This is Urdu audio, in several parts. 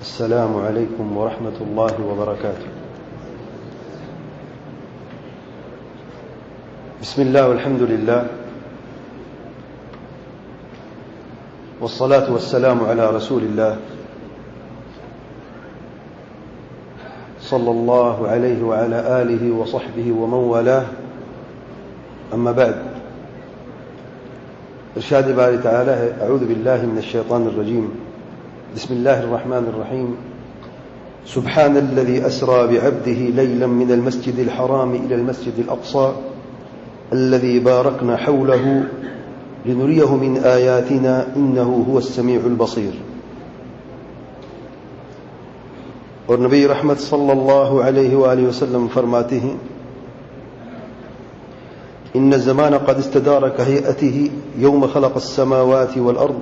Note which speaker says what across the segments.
Speaker 1: السلام عليكم ورحمة الله وبركاته. بسم الله والحمد لله والصلاة والسلام على رسول الله صلى الله عليه وعلى آله وصحبه ومن والاه. أما بعد، إرشاد باري تعالى: أعوذ بالله من الشيطان الرجيم. بسم الله الرحمن الرحيم. سبحان الذي أسرى بعبده ليلا من المسجد الحرام إلى المسجد الأقصى الذي باركنا حوله لنريه من آياتنا إنه هو السميع البصير. اور نبی رحمت صلی اللہ علیہ وآلہ وسلم فرماتے ہیں: إن الزمان قد استدار كهيئته يوم خلق السماوات والأرض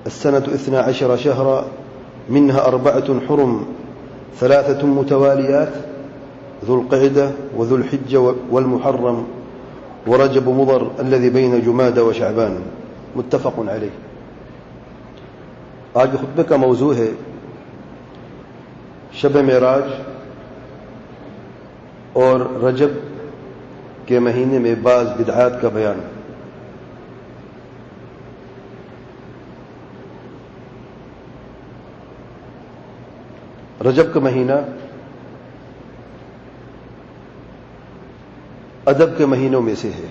Speaker 1: السنة 12 شهرا منها 4 حرم 3 متواليات ذو القعدة وذو الحجة والمحرم ورجب مضر الذي بين جمادى وشعبان. متفق علیہ. آج خطبے کا موضوع ہے شب معراج اور رجب کے مہینے میں بعض بدعات کا بیان. رجب کا مہینہ ادب کے مہینوں میں سے ہے.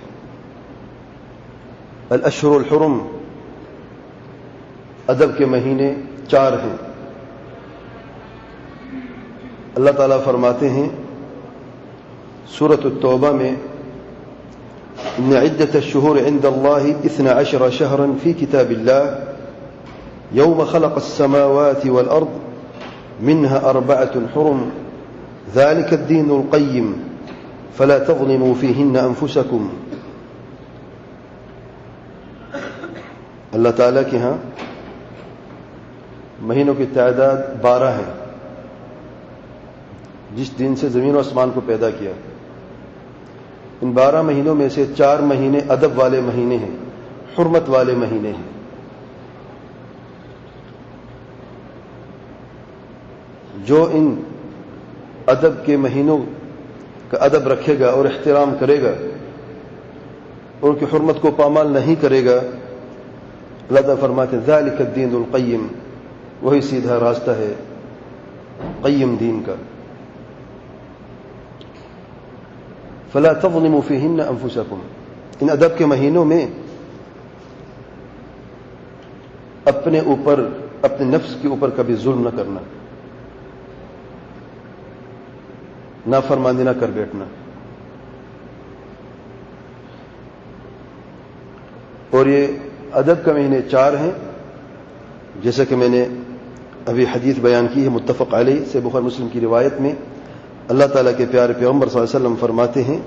Speaker 1: الاشہر الحرم، ادب کے مہینے 4 ہیں. اللہ تعالیٰ فرماتے ہیں سورۃ التوبہ میں: ان عدۃ الشہور عند اللہ 12 شہرا فی کتاب اللہ یوم خلق السماوات والارض منها 4 حرم ذلك الدین القیم فلا تظلموا فیہن انفسکم. اللہ تعالیٰ کے ہاں مہینوں کی تعداد 12 ہے. جس دن سے زمین و آسمان کو پیدا کیا، ان 12 مہینوں میں سے 4 مہینے ادب والے مہینے ہیں، حرمت والے مہینے ہیں. جو ان ادب کے مہینوں کا ادب رکھے گا اور احترام کرے گا اور ان کی حرمت کو پامال نہیں کرے گا، اللہ تعالیٰ فرماتے ہیں ذالک الدین القیم، وہی سیدھا راستہ ہے قیم دین کا. فلا تظلموا فیہن انفسکم، ان ادب کے مہینوں میں اپنے اوپر، اپنے نفس کے اوپر کبھی ظلم نہ کرنا، نافرمانی نہ کر بیٹھنا. اور یہ ادب کے مہینے 4 ہیں، جیسا کہ میں نے ابھی حدیث بیان کی ہے متفق علیہ سے بخاری مسلم کی روایت میں. اللہ تعالیٰ کے پیارے پیغمبر صلی اللہ علیہ وسلم فرماتے ہیں: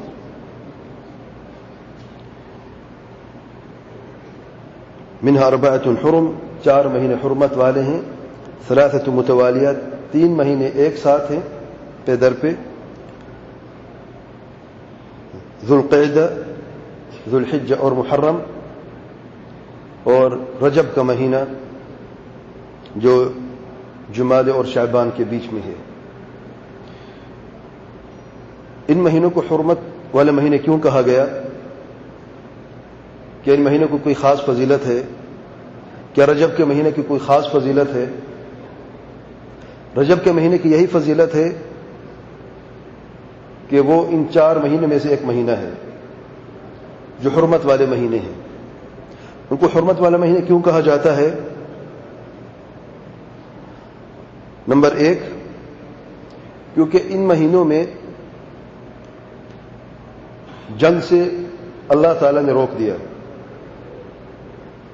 Speaker 1: منها 4 حرم، 4 مہینے حرمت والے ہیں. 3 متوالیات، 3 مہینے ایک ساتھ ہیں پہ در پہ. ذو القعدہ، ذو الحجہ اور محرم، اور رجب کا مہینہ جو جمادی اور شعبان کے بیچ میں ہے. ان مہینوں کو حرمت والے مہینے کیوں کہا گیا؟ کہ ان مہینوں کو کوئی خاص فضیلت ہے؟ کیا رجب کے مہینے کی کوئی خاص فضیلت ہے؟ رجب کے مہینے کی یہی فضیلت ہے کہ وہ ان 4 مہینے میں سے ایک مہینہ ہے جو حرمت والے مہینے ہیں. ان کو حرمت والے مہینے کیوں کہا جاتا ہے؟ نمبر 1، کیونکہ ان مہینوں میں جنگ سے اللہ تعالیٰ نے روک دیا.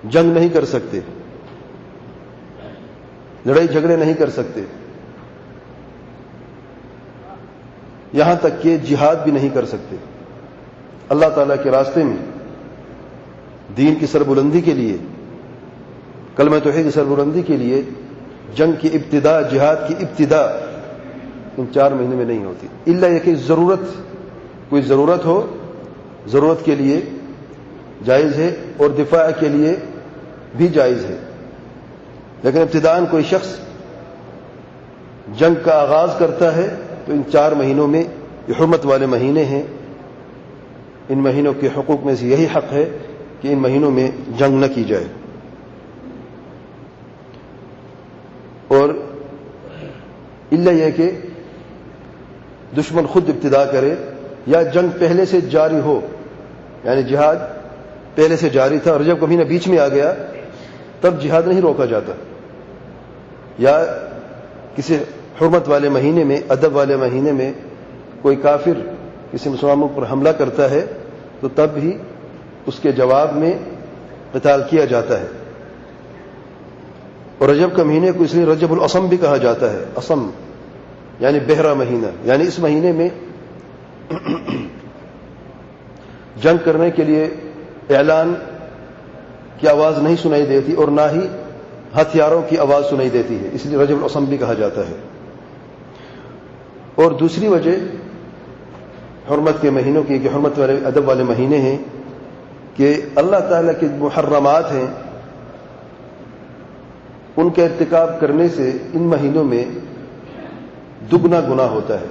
Speaker 1: جنگ نہیں کر سکتے، لڑائی جھگڑے نہیں کر سکتے، یہاں تک کہ جہاد بھی نہیں کر سکتے. اللہ تعالیٰ کے راستے میں دین کی سربلندی کے لیے، کلمہ توحید کی سربلندی کے لیے جنگ کی ابتدا، جہاد کی ابتدا ان 4 مہینے میں نہیں ہوتی، الا یہ کہ کوئی ضرورت ہو، ضرورت کے لیے جائز ہے اور دفاع کے لیے بھی جائز ہے. لیکن ابتداءً کوئی شخص جنگ کا آغاز کرتا ہے تو ان 4 مہینوں میں یہ حرمت والے مہینے ہیں، ان مہینوں کے حقوق میں سے یہی حق ہے کہ ان مہینوں میں جنگ نہ کی جائے. اور الا یہ کہ دشمن خود ابتدا کرے یا جنگ پہلے سے جاری ہو، یعنی جہاد پہلے سے جاری تھا اور جب کبھی نہ بیچ میں آ گیا تب جہاد نہیں روکا جاتا، یا کسی حرمت والے مہینے میں، ادب والے مہینے میں کوئی کافر کسی مسلمانوں پر حملہ کرتا ہے تو تب بھی اس کے جواب میں قتال کیا جاتا ہے. اور رجب کا مہینے کو اس لیے رجب الاسم بھی کہا جاتا ہے. اسم یعنی بہرا مہینہ، یعنی اس مہینے میں جنگ کرنے کے لیے اعلان کی آواز نہیں سنائی دیتی اور نہ ہی ہتھیاروں کی آواز سنائی دیتی ہے، اس لیے رجب الاسم بھی کہا جاتا ہے. اور دوسری وجہ حرمت کے مہینوں کی کہ حرمت والے ادب والے مہینے ہیں کہ اللہ تعالیٰ کے محرمات ہیں، ان کے ارتکاب کرنے سے ان مہینوں میں دگنا گناہ ہوتا ہے.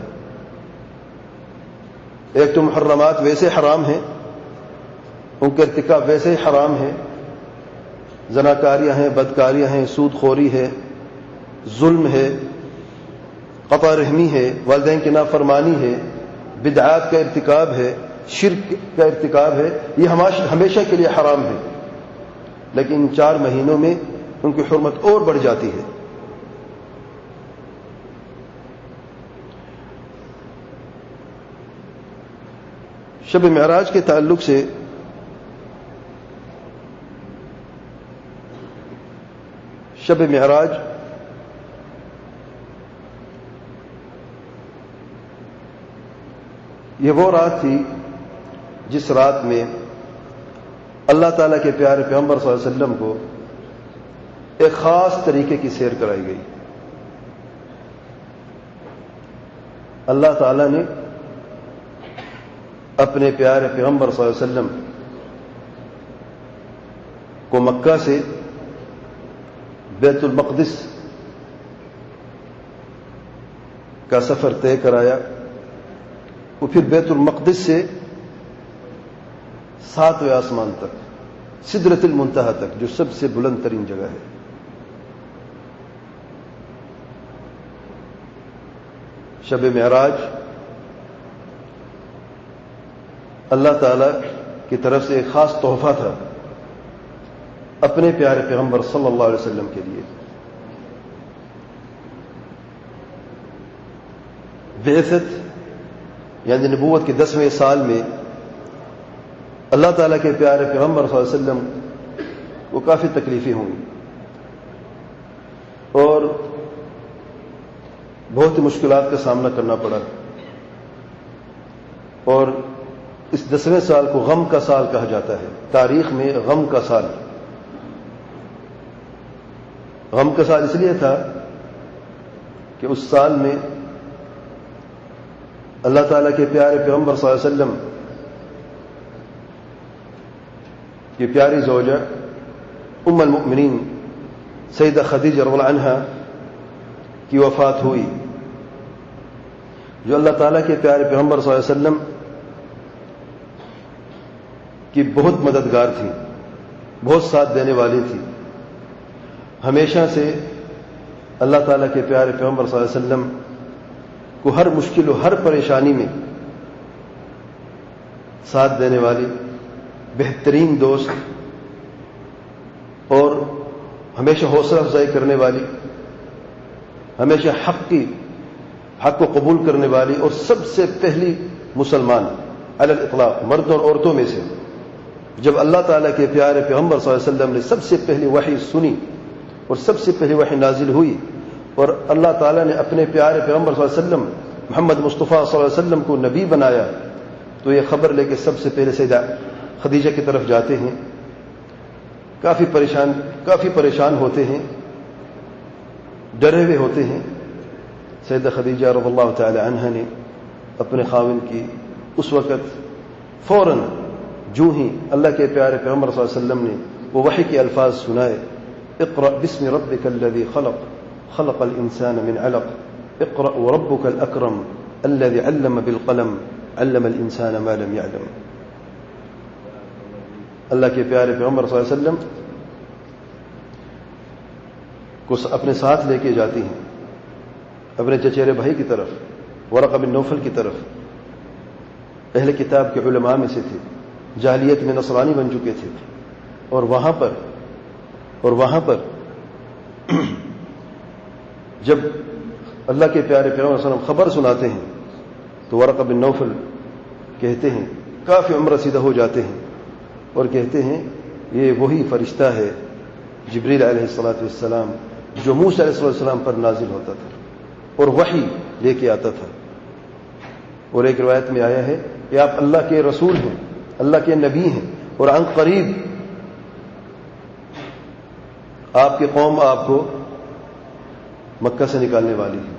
Speaker 1: ایک تو محرمات ویسے حرام ہیں، ان کے ارتکاب ویسے ہی حرام ہے، زناکاریاں ہیں، بدکاریاں ہیں، سود خوری ہے، ظلم ہے، قطع رحمی ہے، والدین کی نافرمانی ہے، بدعات کا ارتکاب ہے، شرک کا ارتکاب ہے، یہ ہمیشہ کے لیے حرام ہے. لیکن ان 4 مہینوں میں ان کی حرمت اور بڑھ جاتی ہے. شب معراج کے تعلق سے شب معراج یہ وہ رات تھی جس رات میں اللہ تعالیٰ کے پیارے پیغمبر صلی اللہ علیہ وسلم کو ایک خاص طریقے کی سیر کرائی گئی. اللہ تعالیٰ نے اپنے پیارے پیغمبر صلی اللہ علیہ وسلم کو مکہ سے بیت المقدس کا سفر طے کرایا اور پھر بیت المقدس سے 7ویں آسمان تک، سدرۃ المنتہا تک، جو سب سے بلند ترین جگہ ہے. شب معراج اللہ تعالی کی طرف سے ایک خاص تحفہ تھا اپنے پیارے پیغمبر صلی اللہ علیہ وسلم کے لیے. بعثت یعنی نبوت کے 10ویں سال میں اللہ تعالیٰ کے پیارے پیغمبر صلی اللہ علیہ وسلم کو کافی تکلیفیں ہوئیں اور بہت ہی مشکلات کا سامنا کرنا پڑا. اور اس 10ویں سال کو غم کا سال کہا جاتا ہے، تاریخ میں غم کا سال. غم کا سال اس لیے تھا کہ اس سال میں اللہ تعالیٰ کے پیارے پیغمبر صلی اللہ علیہ وسلم کی پیاری زوجہ ام المؤمنین سیدہ خدیجہ رضی اللہ عنہا کی وفات ہوئی، جو اللہ تعالیٰ کے پیارے پیغمبر صلی اللہ علیہ وسلم کی بہت مددگار تھی، بہت ساتھ دینے والی تھی. ہمیشہ سے اللہ تعالیٰ کے پیارے پیغمبر صلی اللہ علیہ وسلم کو ہر مشکل و ہر پریشانی میں ساتھ دینے والی، بہترین دوست اور ہمیشہ حوصلہ افزائی کرنے والی، ہمیشہ حق کو قبول کرنے والی، اور سب سے پہلی مسلمان علی الاطلاق مردوں اور عورتوں میں سے جب اللہ تعالیٰ کے پیارے پیغمبر صلی اللہ علیہ وسلم نے سب سے پہلی وحی سنی اور سب سے پہلی وحی نازل ہوئی اور اللہ تعالیٰ نے اپنے پیارے پیغمبر صلی اللہ علیہ وسلم محمد مصطفیٰ صلی اللہ علیہ وسلم کو نبی بنایا، تو یہ خبر لے کے سب سے پہلے سیدہ خدیجہ کی طرف جاتے ہیں. کافی پریشان ہوتے ہیں، ڈرے ہوئے ہوتے ہیں. سیدہ خدیجہ رضی اللہ تعالی عنہا نے اپنے خاوند کی اس وقت فوراً جو ہی اللہ کے پیارے پیغمبر صلی اللہ علیہ وسلم نے وہ وحی کے الفاظ سنائے، اقرأ بسم ربک الذی خلق خلق الانسان من علق اقرأ وربك الأكرم الذي علم بالقلم علم الإنسان ما لم يعلم. اللہ کے پیارے پیغمبر صلی اللہ علیہ وسلم کو اپنے ساتھ لے کے جاتی ہیں اپنے چچیرے بھائی کی طرف، ورقہ بن نوفل کی طرف. اہل کتاب کے علماء میں سے تھے، جاہلیت میں نصرانی بن چکے تھے، اور وہاں پر جب اللہ کے پیارے پیغمبر صلی اللہ علیہ وسلم خبر سناتے ہیں تو ورقہ بن نوفل کہتے ہیں، کافی عمر رسیدہ ہو جاتے ہیں، اور کہتے ہیں یہ وہی فرشتہ ہے جبریل علیہ السلام جو موسیٰ علیہ السلام پر نازل ہوتا تھا اور وحی لے کے آتا تھا. اور ایک روایت میں آیا ہے کہ آپ اللہ کے رسول ہیں، اللہ کے نبی ہیں، اور عن قریب آپ کی قوم آپ کو مکہ سے نکالنے والی ہے.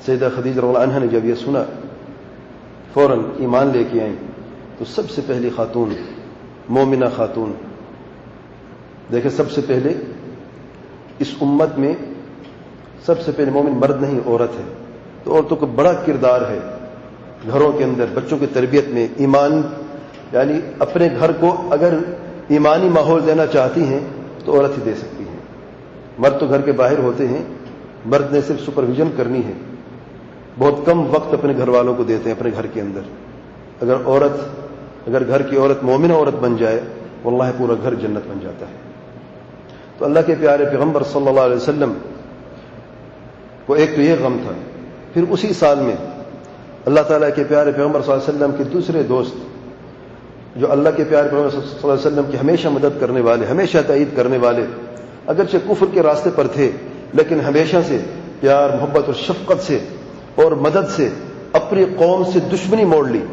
Speaker 1: سیدہ خدیجہ رضی اللہ عنہا نے جب یہ سنا فوراً ایمان لے کے آئیں. تو سب سے پہلی خاتون، مومنہ خاتون، دیکھیں سب سے پہلے اس امت میں سب سے پہلے مومن مرد نہیں عورت ہے، تو عورتوں کا بڑا کردار ہے گھروں کے اندر بچوں کی تربیت میں. ایمان یعنی اپنے گھر کو اگر ایمانی ماحول دینا چاہتی ہیں تو عورت ہی دے سکتی ہیں. مرد تو گھر کے باہر ہوتے ہیں، مرد نے صرف سپرویژن کرنی ہے، بہت کم وقت اپنے گھر والوں کو دیتے ہیں اپنے گھر کے اندر. اگر گھر کی عورت مومنہ عورت بن جائے واللہ پورا گھر جنت بن جاتا ہے. تو اللہ کے پیارے پیغمبر صلی اللہ علیہ وسلم کو ایک تو یہ غم تھا، پھر اسی سال میں اللہ تعالیٰ کے پیارے پیغمبر صلی اللہ علیہ وسلم کے دوسرے دوست جو اللہ کے پیارے پیغمبر صلی اللہ علیہ وسلم کی ہمیشہ مدد کرنے والے، ہمیشہ تائید کرنے والے، اگرچہ کفر کے راستے پر تھے لیکن ہمیشہ سے پیار محبت اور شفقت سے اور مدد سے اپنی قوم سے دشمنی موڑ لی.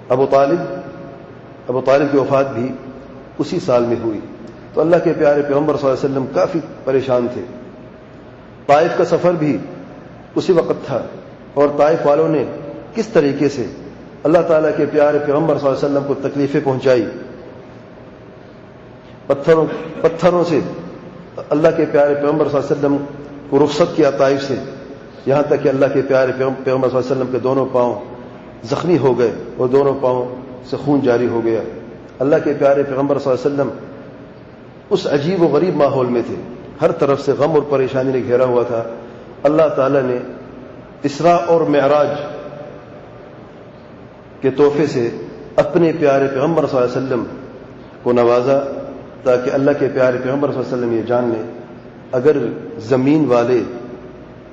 Speaker 1: ابو طالب کی وفات بھی اسی سال میں ہوئی. تو اللہ کے پیارے پیغمبر صلی اللہ علیہ وسلم کافی پریشان تھے. طائف کا سفر بھی اسی وقت تھا، اور طائف والوں نے کس طریقے سے اللہ تعالیٰ کے پیارے پیغمبر صلی اللہ علیہ وسلم کو تکلیفیں پہنچائی. پتھروں سے اللہ کے پیارے پیغمبر صلی اللہ علیہ وسلم کو رخصت کیا طائف سے، یہاں تک کہ اللہ کے پیارے پیغمبر صلی اللہ علیہ وسلم کے دونوں پاؤں زخمی ہو گئے اور دونوں پاؤں سے خون جاری ہو گیا. اللہ کے پیارے پیغمبر صلی اللہ علیہ وسلم اس عجیب و غریب ماحول میں تھے، ہر طرف سے غم اور پریشانی نے گھیرا ہوا تھا. اللہ تعالیٰ نے اسراء اور معراج کے تحفے سے اپنے پیارے پیغمبر صلی اللہ علیہ وسلم کو نوازا تاکہ اللہ کے پیارے پیغمبر صلی اللہ علیہ وسلم یہ جان لیں اگر زمین والے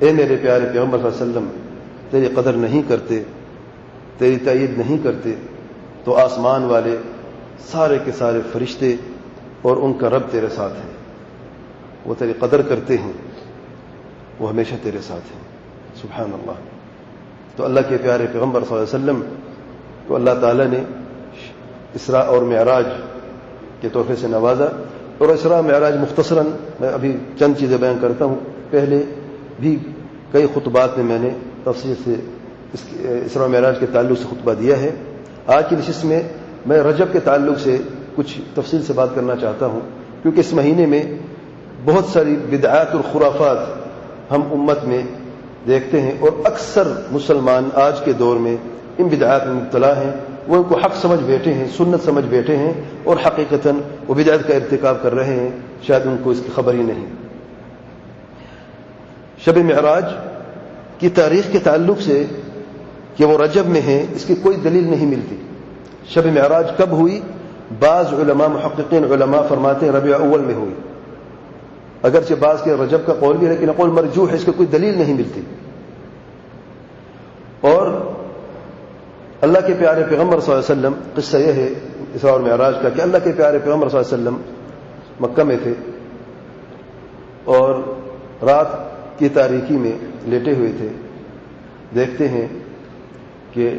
Speaker 1: اے میرے پیارے پیغمبر صلی اللہ علیہ وسلم تیری قدر نہیں کرتے، تیری تائید نہیں کرتے، تو آسمان والے سارے کے سارے فرشتے اور ان کا رب تیرے ساتھ ہیں، وہ تیری قدر کرتے ہیں، وہ ہمیشہ تیرے ساتھ ہیں. سبحان اللہ. تو اللہ کے پیارے پیغمبر صلی اللہ علیہ وسلم کو اللہ تعالیٰ نے اسراء اور معراج کے تحفے سے نوازا. اور اسراء معراج مختصراً میں ابھی چند چیزیں بیان کرتا ہوں. پہلے بھی کئی خطبات میں نے تفصیل سے اسراء معراج کے تعلق سے خطبہ دیا ہے. آج کی نشست میں میں رجب کے تعلق سے کچھ تفصیل سے بات کرنا چاہتا ہوں، کیونکہ اس مہینے میں بہت ساری بدعات اور خرافات ہم امت میں دیکھتے ہیں، اور اکثر مسلمان آج کے دور میں ان بدعات میں مبتلا ہیں. وہ ان کو حق سمجھ بیٹھے ہیں، سنت سمجھ بیٹھے ہیں، اور حقیقتاً وہ بدعت کا ارتکاب کر رہے ہیں، شاید ان کو اس کی خبر ہی نہیں. شب معراج کی تاریخ کے تعلق سے کہ وہ رجب میں ہے، اس کی کوئی دلیل نہیں ملتی. شب معراج کب ہوئی؟ بعض علماء محققین علماء فرماتے ہیں ربیع اول میں ہوئی، اگرچہ بعض کے رجب کا قول بھی ہے لیکن قول مرجوح ہے، اس کی کوئی دلیل نہیں ملتی. اور اللہ کے پیارے پیغمبر صلی اللہ علیہ وسلم، قصہ یہ ہے اسراء اور معراج کا کہ اللہ کے پیارے پیغمبر صلی اللہ علیہ وسلم مکہ میں تھے اور رات کی تاریکی میں لیٹے ہوئے تھے. دیکھتے ہیں کہ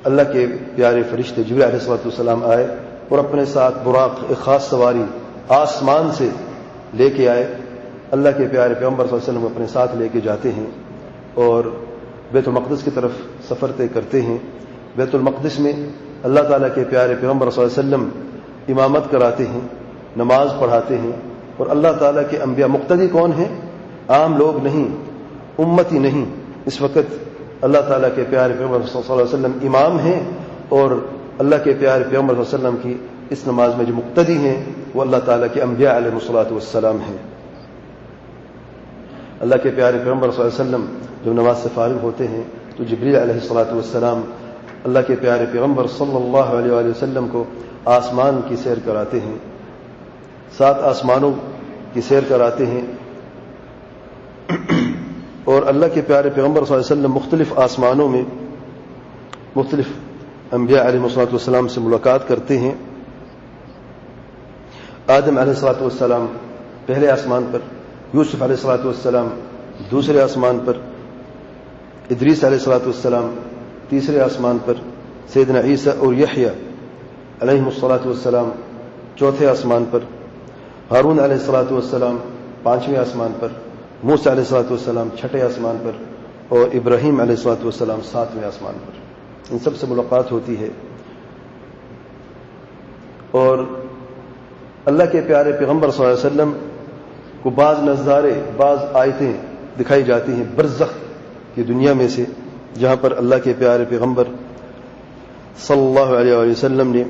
Speaker 1: اللہ کے پیارے فرشتے جبریل علیہ السلام آئے اور اپنے ساتھ براق، ایک خاص سواری آسمان سے لے کے آئے. اللہ کے پیارے پیغمبر صلی اللہ علیہ وسلم اپنے ساتھ لے کے جاتے ہیں اور بیت المقدس کی طرف سفر طے کرتے ہیں. بیت المقدس میں اللہ تعالیٰ کے پیارے پیغمبر صلی اللہ علیہ وسلم امامت کراتے ہیں، نماز پڑھاتے ہیں. اور اللہ تعالیٰ کے انبیاء مقتدی کون ہیں؟ عام لوگ نہیں، امتی نہیں، اس وقت اللہ تعالیٰ کے پیارے پیغمبر صلی اللہ علیہ وسلم امام ہیں، اور اللہ کے پیارے پیغمبر صلی اللہ علیہ وسلم کی اس نماز میں جو مقتدی ہیں وہ اللہ تعالیٰ کے انبیاء علیہ الصلوۃ والسلام ہیں۔ اللہ کے پیارے پیغمبر صلی اللہ علیہ وسلم جب نماز سے فارغ ہوتے ہیں تو جبریل علیہ الصلوۃ والسلام اللہ کے پیارے پیغمبر صلی اللہ علیہ وآلہ وسلم کو آسمان کی سیر کراتے ہیں، 7 آسمانوں کی سیر کراتے ہیں، اور اللہ کے پیارے پیغمبر صلی اللہ علیہ وسلم مختلف آسمانوں میں مختلف انبیاء علیہ الصلوۃ والسلام سے ملاقات کرتے ہیں۔ آدم علیہ الصلوۃ والسلام پہلے آسمان پر، یوسف علیہ الصلوۃ والسلام دوسرے آسمان پر، ادریس علیہ الصلوۃ والسلام تیسرے آسمان پر، سیدنا عیسیٰ اور یحییٰ علیہ الصلوۃ والسلام چوتھے آسمان پر، ہارون علیہ الصلوۃ والسلام 5ویں آسمان پر، موسیٰ علیہ الصلوۃ والسلام 6ٹھے آسمان پر، اور ابراہیم علیہ الصلوۃ والسلام 7ویں آسمان پر۔ ان سب سے ملاقات ہوتی ہے، اور اللہ کے پیارے پیغمبر صلی اللہ علیہ وسلم کو بعض نظارے، بعض آیتیں دکھائی جاتی ہیں برزخ کی دنیا میں سے، جہاں پر اللہ کے پیارے پیغمبر صلی اللہ علیہ وآلہ وسلم نے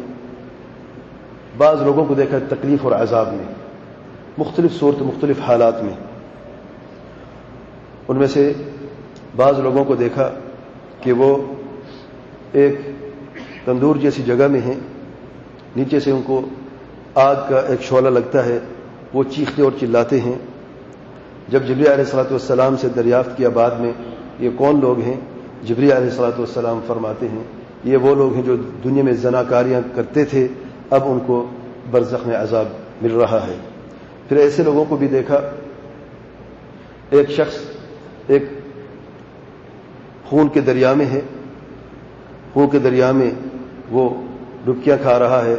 Speaker 1: بعض لوگوں کو دیکھا تکلیف اور عذاب میں، مختلف صورت مختلف حالات میں۔ ان میں سے بعض لوگوں کو دیکھا کہ وہ ایک تندور جیسی جگہ میں ہیں، نیچے سے ان کو آگ کا ایک شعلہ لگتا ہے، وہ چیختے اور چلاتے ہیں۔ جب جبریل علیہ الصلوۃ والسلام سے دریافت کیا بعد میں یہ کون لوگ ہیں، جبریل علیہ الصلوۃ والسلام فرماتے ہیں یہ وہ لوگ ہیں جو دنیا میں زناکاریاں کرتے تھے، اب ان کو برزخ میں عذاب مل رہا ہے۔ پھر ایسے لوگوں کو بھی دیکھا، ایک شخص ایک خون کے دریا میں ہے، خون کے دریا میں وہ ڈبکیاں کھا رہا ہے،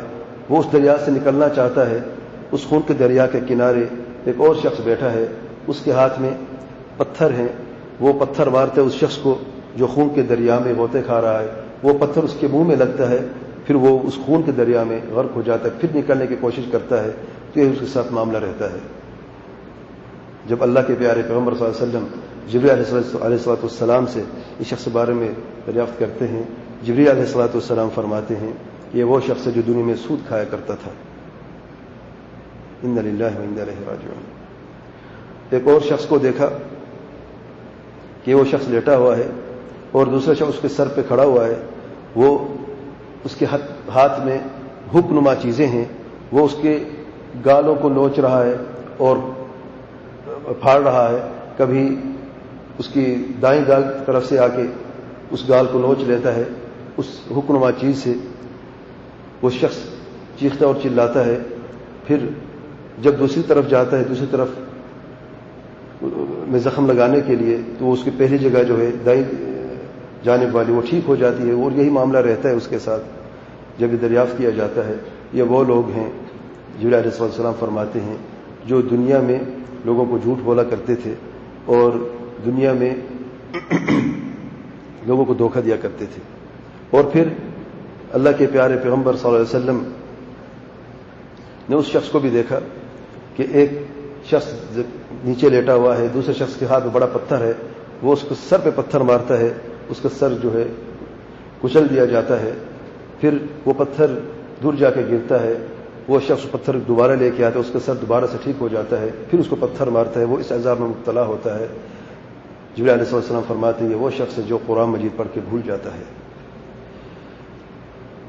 Speaker 1: وہ اس دریا سے نکلنا چاہتا ہے۔ اس خون کے دریا کے کنارے ایک اور شخص بیٹھا ہے، اس کے ہاتھ میں پتھر ہیں، وہ پتھر مارتے اس شخص کو جو خون کے دریا میں غوطے کھا رہا ہے، وہ پتھر اس کے منہ میں لگتا ہے، پھر وہ اس خون کے دریا میں غرق ہو جاتا ہے، پھر نکلنے کی کوشش کرتا ہے، تو یہ اس کے ساتھ معاملہ رہتا ہے۔ جب اللہ کے پیارے پیغمبر صلی اللہ علیہ وسلم جبریل علیہ الصلوۃ والسلام سے اس شخص کے بارے میں دریافت کرتے ہیں، جبریل علیہ الصلوۃ والسلام فرماتے ہیں یہ وہ شخص ہے جو دنیا میں سود کھایا کرتا تھا۔ انا للہ و انا الیہ راجعون۔ ایک اور شخص کو دیکھا کہ وہ شخص لیٹا ہوا ہے اور دوسرا شخص اس کے سر پہ کھڑا ہوا ہے، وہ اس کے ہاتھ میں ہک نما چیزیں ہیں، وہ اس کے گالوں کو نوچ رہا ہے اور پھاڑ رہا ہے، کبھی اس کی دائیں گال کی طرف سے آ کے اس گال کو نوچ لیتا ہے، اس ہک نما چیز سے وہ شخص چیختا اور چلاتا ہے۔ پھر جب دوسری طرف جاتا ہے، دوسری طرف میں زخم لگانے کے لیے، تو وہ اس کی پہلی جگہ جو ہے دائیں جانب والی وہ ٹھیک ہو جاتی ہے، اور یہی معاملہ رہتا ہے اس کے ساتھ۔ جب یہ دریافت کیا جاتا ہے یہ وہ لوگ ہیں، جبریل علیہ السلام فرماتے ہیں جو دنیا میں لوگوں کو جھوٹ بولا کرتے تھے اور دنیا میں لوگوں کو دھوکہ دیا کرتے تھے۔ اور پھر اللہ کے پیارے پیغمبر صلی اللہ علیہ وسلم نے اس شخص کو بھی دیکھا کہ ایک شخص نیچے لیٹا ہوا ہے، دوسرے شخص کے ہاتھ میں بڑا پتھر ہے، وہ اس کو سر پہ پتھر مارتا ہے، اس کا سر جو ہے کچل دیا جاتا ہے، پھر وہ پتھر دور جا کے گرتا ہے، وہ شخص پتھر دوبارہ لے کے آتا ہے، اس کا سر دوبارہ سے ٹھیک ہو جاتا ہے، پھر اس کو پتھر مارتا ہے، وہ اس عذاب میں مبتلا ہوتا ہے۔ جبریل علیہ السلام فرماتے ہیں یہ وہ شخص ہے جو قرآن مجید پڑھ کے بھول جاتا ہے۔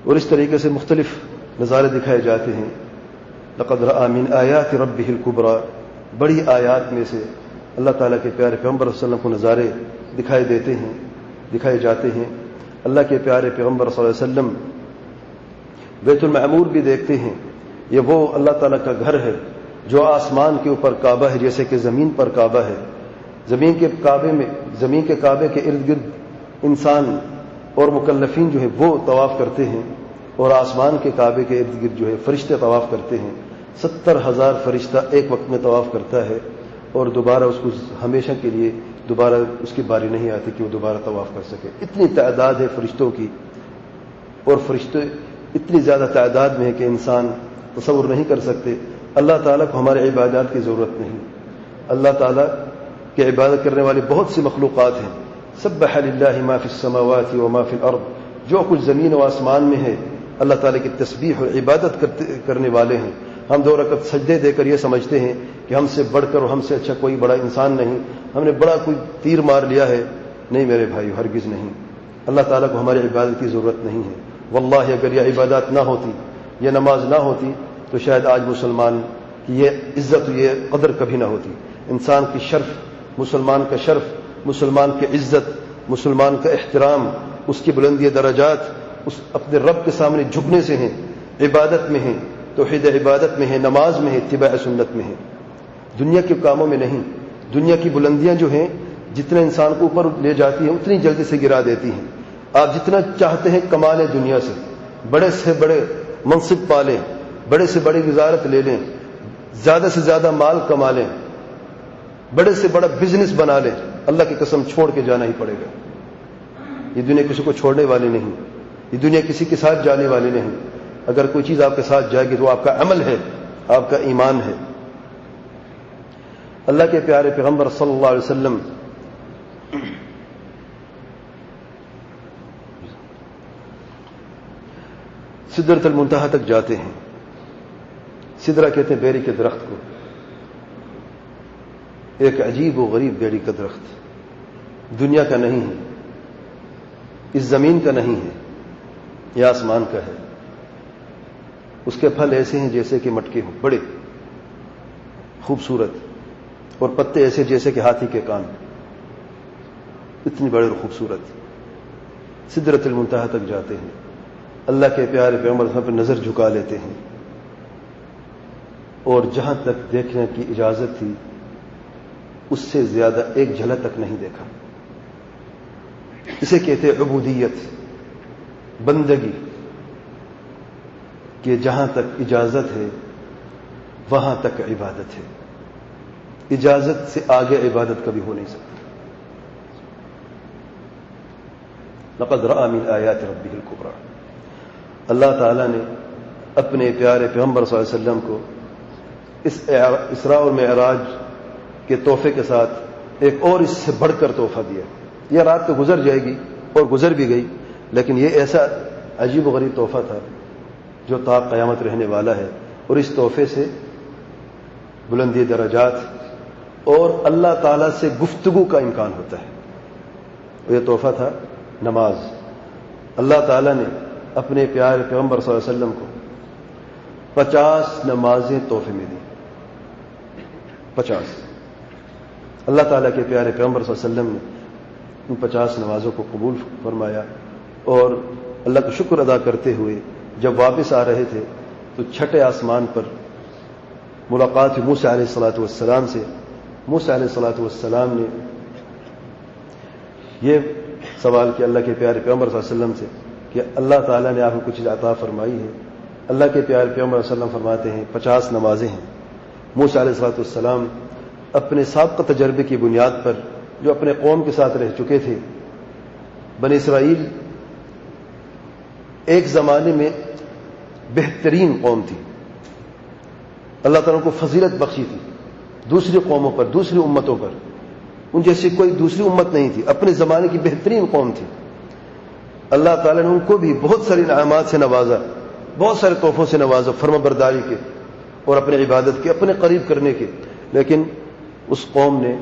Speaker 1: اور اس طریقے سے مختلف نظارے دکھائے جاتے ہیں۔ لقد رأى من آیات ربه الکبریٰ، بڑی آیات میں سے اللہ تعالیٰ کے پیارے پیغمبر صلی اللہ علیہ وسلم کو نظارے دکھائے جاتے ہیں۔ اللہ کے پیارے پیغمبر صلی اللہ علیہ وسلم بیت المعمور بھی دیکھتے ہیں، یہ وہ اللہ تعالیٰ کا گھر ہے جو آسمان کے اوپر کعبہ ہے، جیسے کہ زمین پر کعبہ ہے۔ زمین کے کعبے کے ارد گرد انسان اور مکلفین جو ہے وہ طواف کرتے ہیں، اور آسمان کے کعبے کے ارد گرد جو ہے فرشتے طواف کرتے ہیں۔ 70,000 فرشتہ ایک وقت میں طواف کرتا ہے، اور دوبارہ اس کو ہمیشہ کے لیے دوبارہ اس کی باری نہیں آتی کہ وہ دوبارہ طواف کر سکے۔ اتنی تعداد ہے فرشتوں کی، اور فرشتے اتنی زیادہ تعداد میں ہے کہ انسان تصور نہیں کر سکتے۔ اللہ تعالیٰ کو ہمارے عبادات کی ضرورت نہیں، اللہ تعالیٰ کہ عبادت کرنے والی بہت سی مخلوقات ہیں. سبح للہ ما فی السماوات وما فی الارض، جو کچھ زمین و آسمان میں ہے اللہ تعالیٰ کی تسبیح اور عبادت کرنے والے ہیں. ہم 2 رکعت سجدے دے کر یہ سمجھتے ہیں کہ ہم سے بڑھ کر اور ہم سے اچھا کوئی بڑا انسان نہیں، ہم نے بڑا کوئی تیر مار لیا ہے. نہیں میرے بھائی، ہرگز نہیں. اللہ تعالیٰ کو ہماری عبادت کی ضرورت نہیں ہے. واللہ اگر یہ عبادات نہ ہوتی، یہ نماز نہ ہوتی، تو شاید آج مسلمان کی یہ عزت، یہ قدر کبھی نہ ہوتی. انسان کی شرف، مسلمان کا شرف، مسلمان کی عزت، مسلمان کا احترام، اس کی بلندی درجات اس اپنے رب کے سامنے جھکنے سے ہیں، عبادت میں ہیں، توحید عبادت میں ہے، نماز میں ہے، اتباع سنت میں ہے، دنیا کے کاموں میں نہیں. دنیا کی بلندیاں جو ہیں جتنا انسان کو اوپر لے جاتی ہیں اتنی جلدی سے گرا دیتی ہیں. آپ جتنا چاہتے ہیں کما لیں دنیا سے، بڑے سے بڑے منصب پا لیں، بڑے سے بڑی وزارت لے لیں، زیادہ سے زیادہ مال کما لیں، بڑے سے بڑا بزنس بنا لیں، اللہ کی قسم چھوڑ کے جانا ہی پڑے گا. یہ دنیا کسی کو چھوڑنے والی نہیں، یہ دنیا کسی کے ساتھ جانے والی نہیں. اگر کوئی چیز آپ کے ساتھ جائے گی تو آپ کا عمل ہے، آپ کا ایمان ہے. اللہ کے پیارے پیغمبر صلی اللہ علیہ وسلم سدرۃ المنتہا تک جاتے ہیں. سدرہ کہتے ہیں بیری کے درخت کو، ایک عجیب و غریب بیری کا درخت، دنیا کا نہیں ہے، اس زمین کا نہیں ہے، یہ آسمان کا ہے. اس کے پھل ایسے ہیں جیسے کہ مٹکے ہوں، بڑے خوبصورت، اور پتے ایسے جیسے کہ ہاتھی کے کان، اتنی بڑے اور خوبصورت. سدرۃ المنتہا تک جاتے ہیں، اللہ کے پیارے پیغمبر صلی اللہ علیہ وسلم پر نظر جھکا لیتے ہیں، اور جہاں تک دیکھنے کی اجازت تھی اس سے زیادہ ایک جھلک تک نہیں دیکھا. اسے کہتے ہیں عبودیت، بندگی، کہ جہاں تک اجازت ہے وہاں تک عبادت ہے. اجازت سے آگے عبادت کبھی ہو نہیں سکتی. لقد رأى من آیات ربه الکبریٰ. اللہ تعالیٰ نے اپنے پیارے پیغمبر صلی اللہ علیہ وسلم کو اس اسراء اور معراج کے تحفے کے ساتھ ایک اور اس سے بڑھ کر تحفہ دیا. یہ رات تو گزر جائے گی اور گزر بھی گئی، لیکن یہ ایسا عجیب و غریب تحفہ تھا جو تا قیامت رہنے والا ہے. اور اس تحفے سے بلندی درجات اور اللہ تعالیٰ سے گفتگو کا امکان ہوتا ہے. اور یہ تحفہ تھا نماز. اللہ تعالیٰ نے اپنے پیارے پیغمبر صلی اللہ علیہ وسلم کو 50 نمازیں تحفے میں دی. 50. اللہ تعالیٰ کے پیارے پیغمبر صلی اللہ علیہ وسلم نے ان 50 نمازوں کو قبول فرمایا، اور اللہ کا شکر ادا کرتے ہوئے جب واپس آ رہے تھے تو چھٹے آسمان پر ملاقات ہوئی موسیٰ علیہ الصلوۃ والسلام سے. موسیٰ علیہ الصلوۃ والسلام نے یہ سوال کیا اللہ کے پیارے پیغمبر صلی اللہ علیہ وسلم سے کہ اللہ تعالیٰ نے آپ کو کچھ عطا فرمائی ہے؟ اللہ کے پیارے پیغمبر صلی اللہ علیہ وسلم فرماتے ہیں 50 نمازیں ہیں. موسیٰ علیہ الصلوۃ والسلام اپنے سابقہ تجربے کی بنیاد پر جو اپنے قوم کے ساتھ رہ چکے تھے، بنی اسرائیل ایک زمانے میں بہترین قوم تھی، اللہ تعالیٰ کو فضیلت بخشی تھی دوسری قوموں پر، دوسری امتوں پر. ان جیسی کوئی دوسری امت نہیں تھی، اپنے زمانے کی بہترین قوم تھی. اللہ تعالیٰ نے ان کو بھی بہت ساری انعامات سے نوازا، بہت سارے تحفوں سے نوازا، فرما برداری کے اور اپنے عبادت کے، اپنے قریب کرنے کے. لیکن اس قوم نے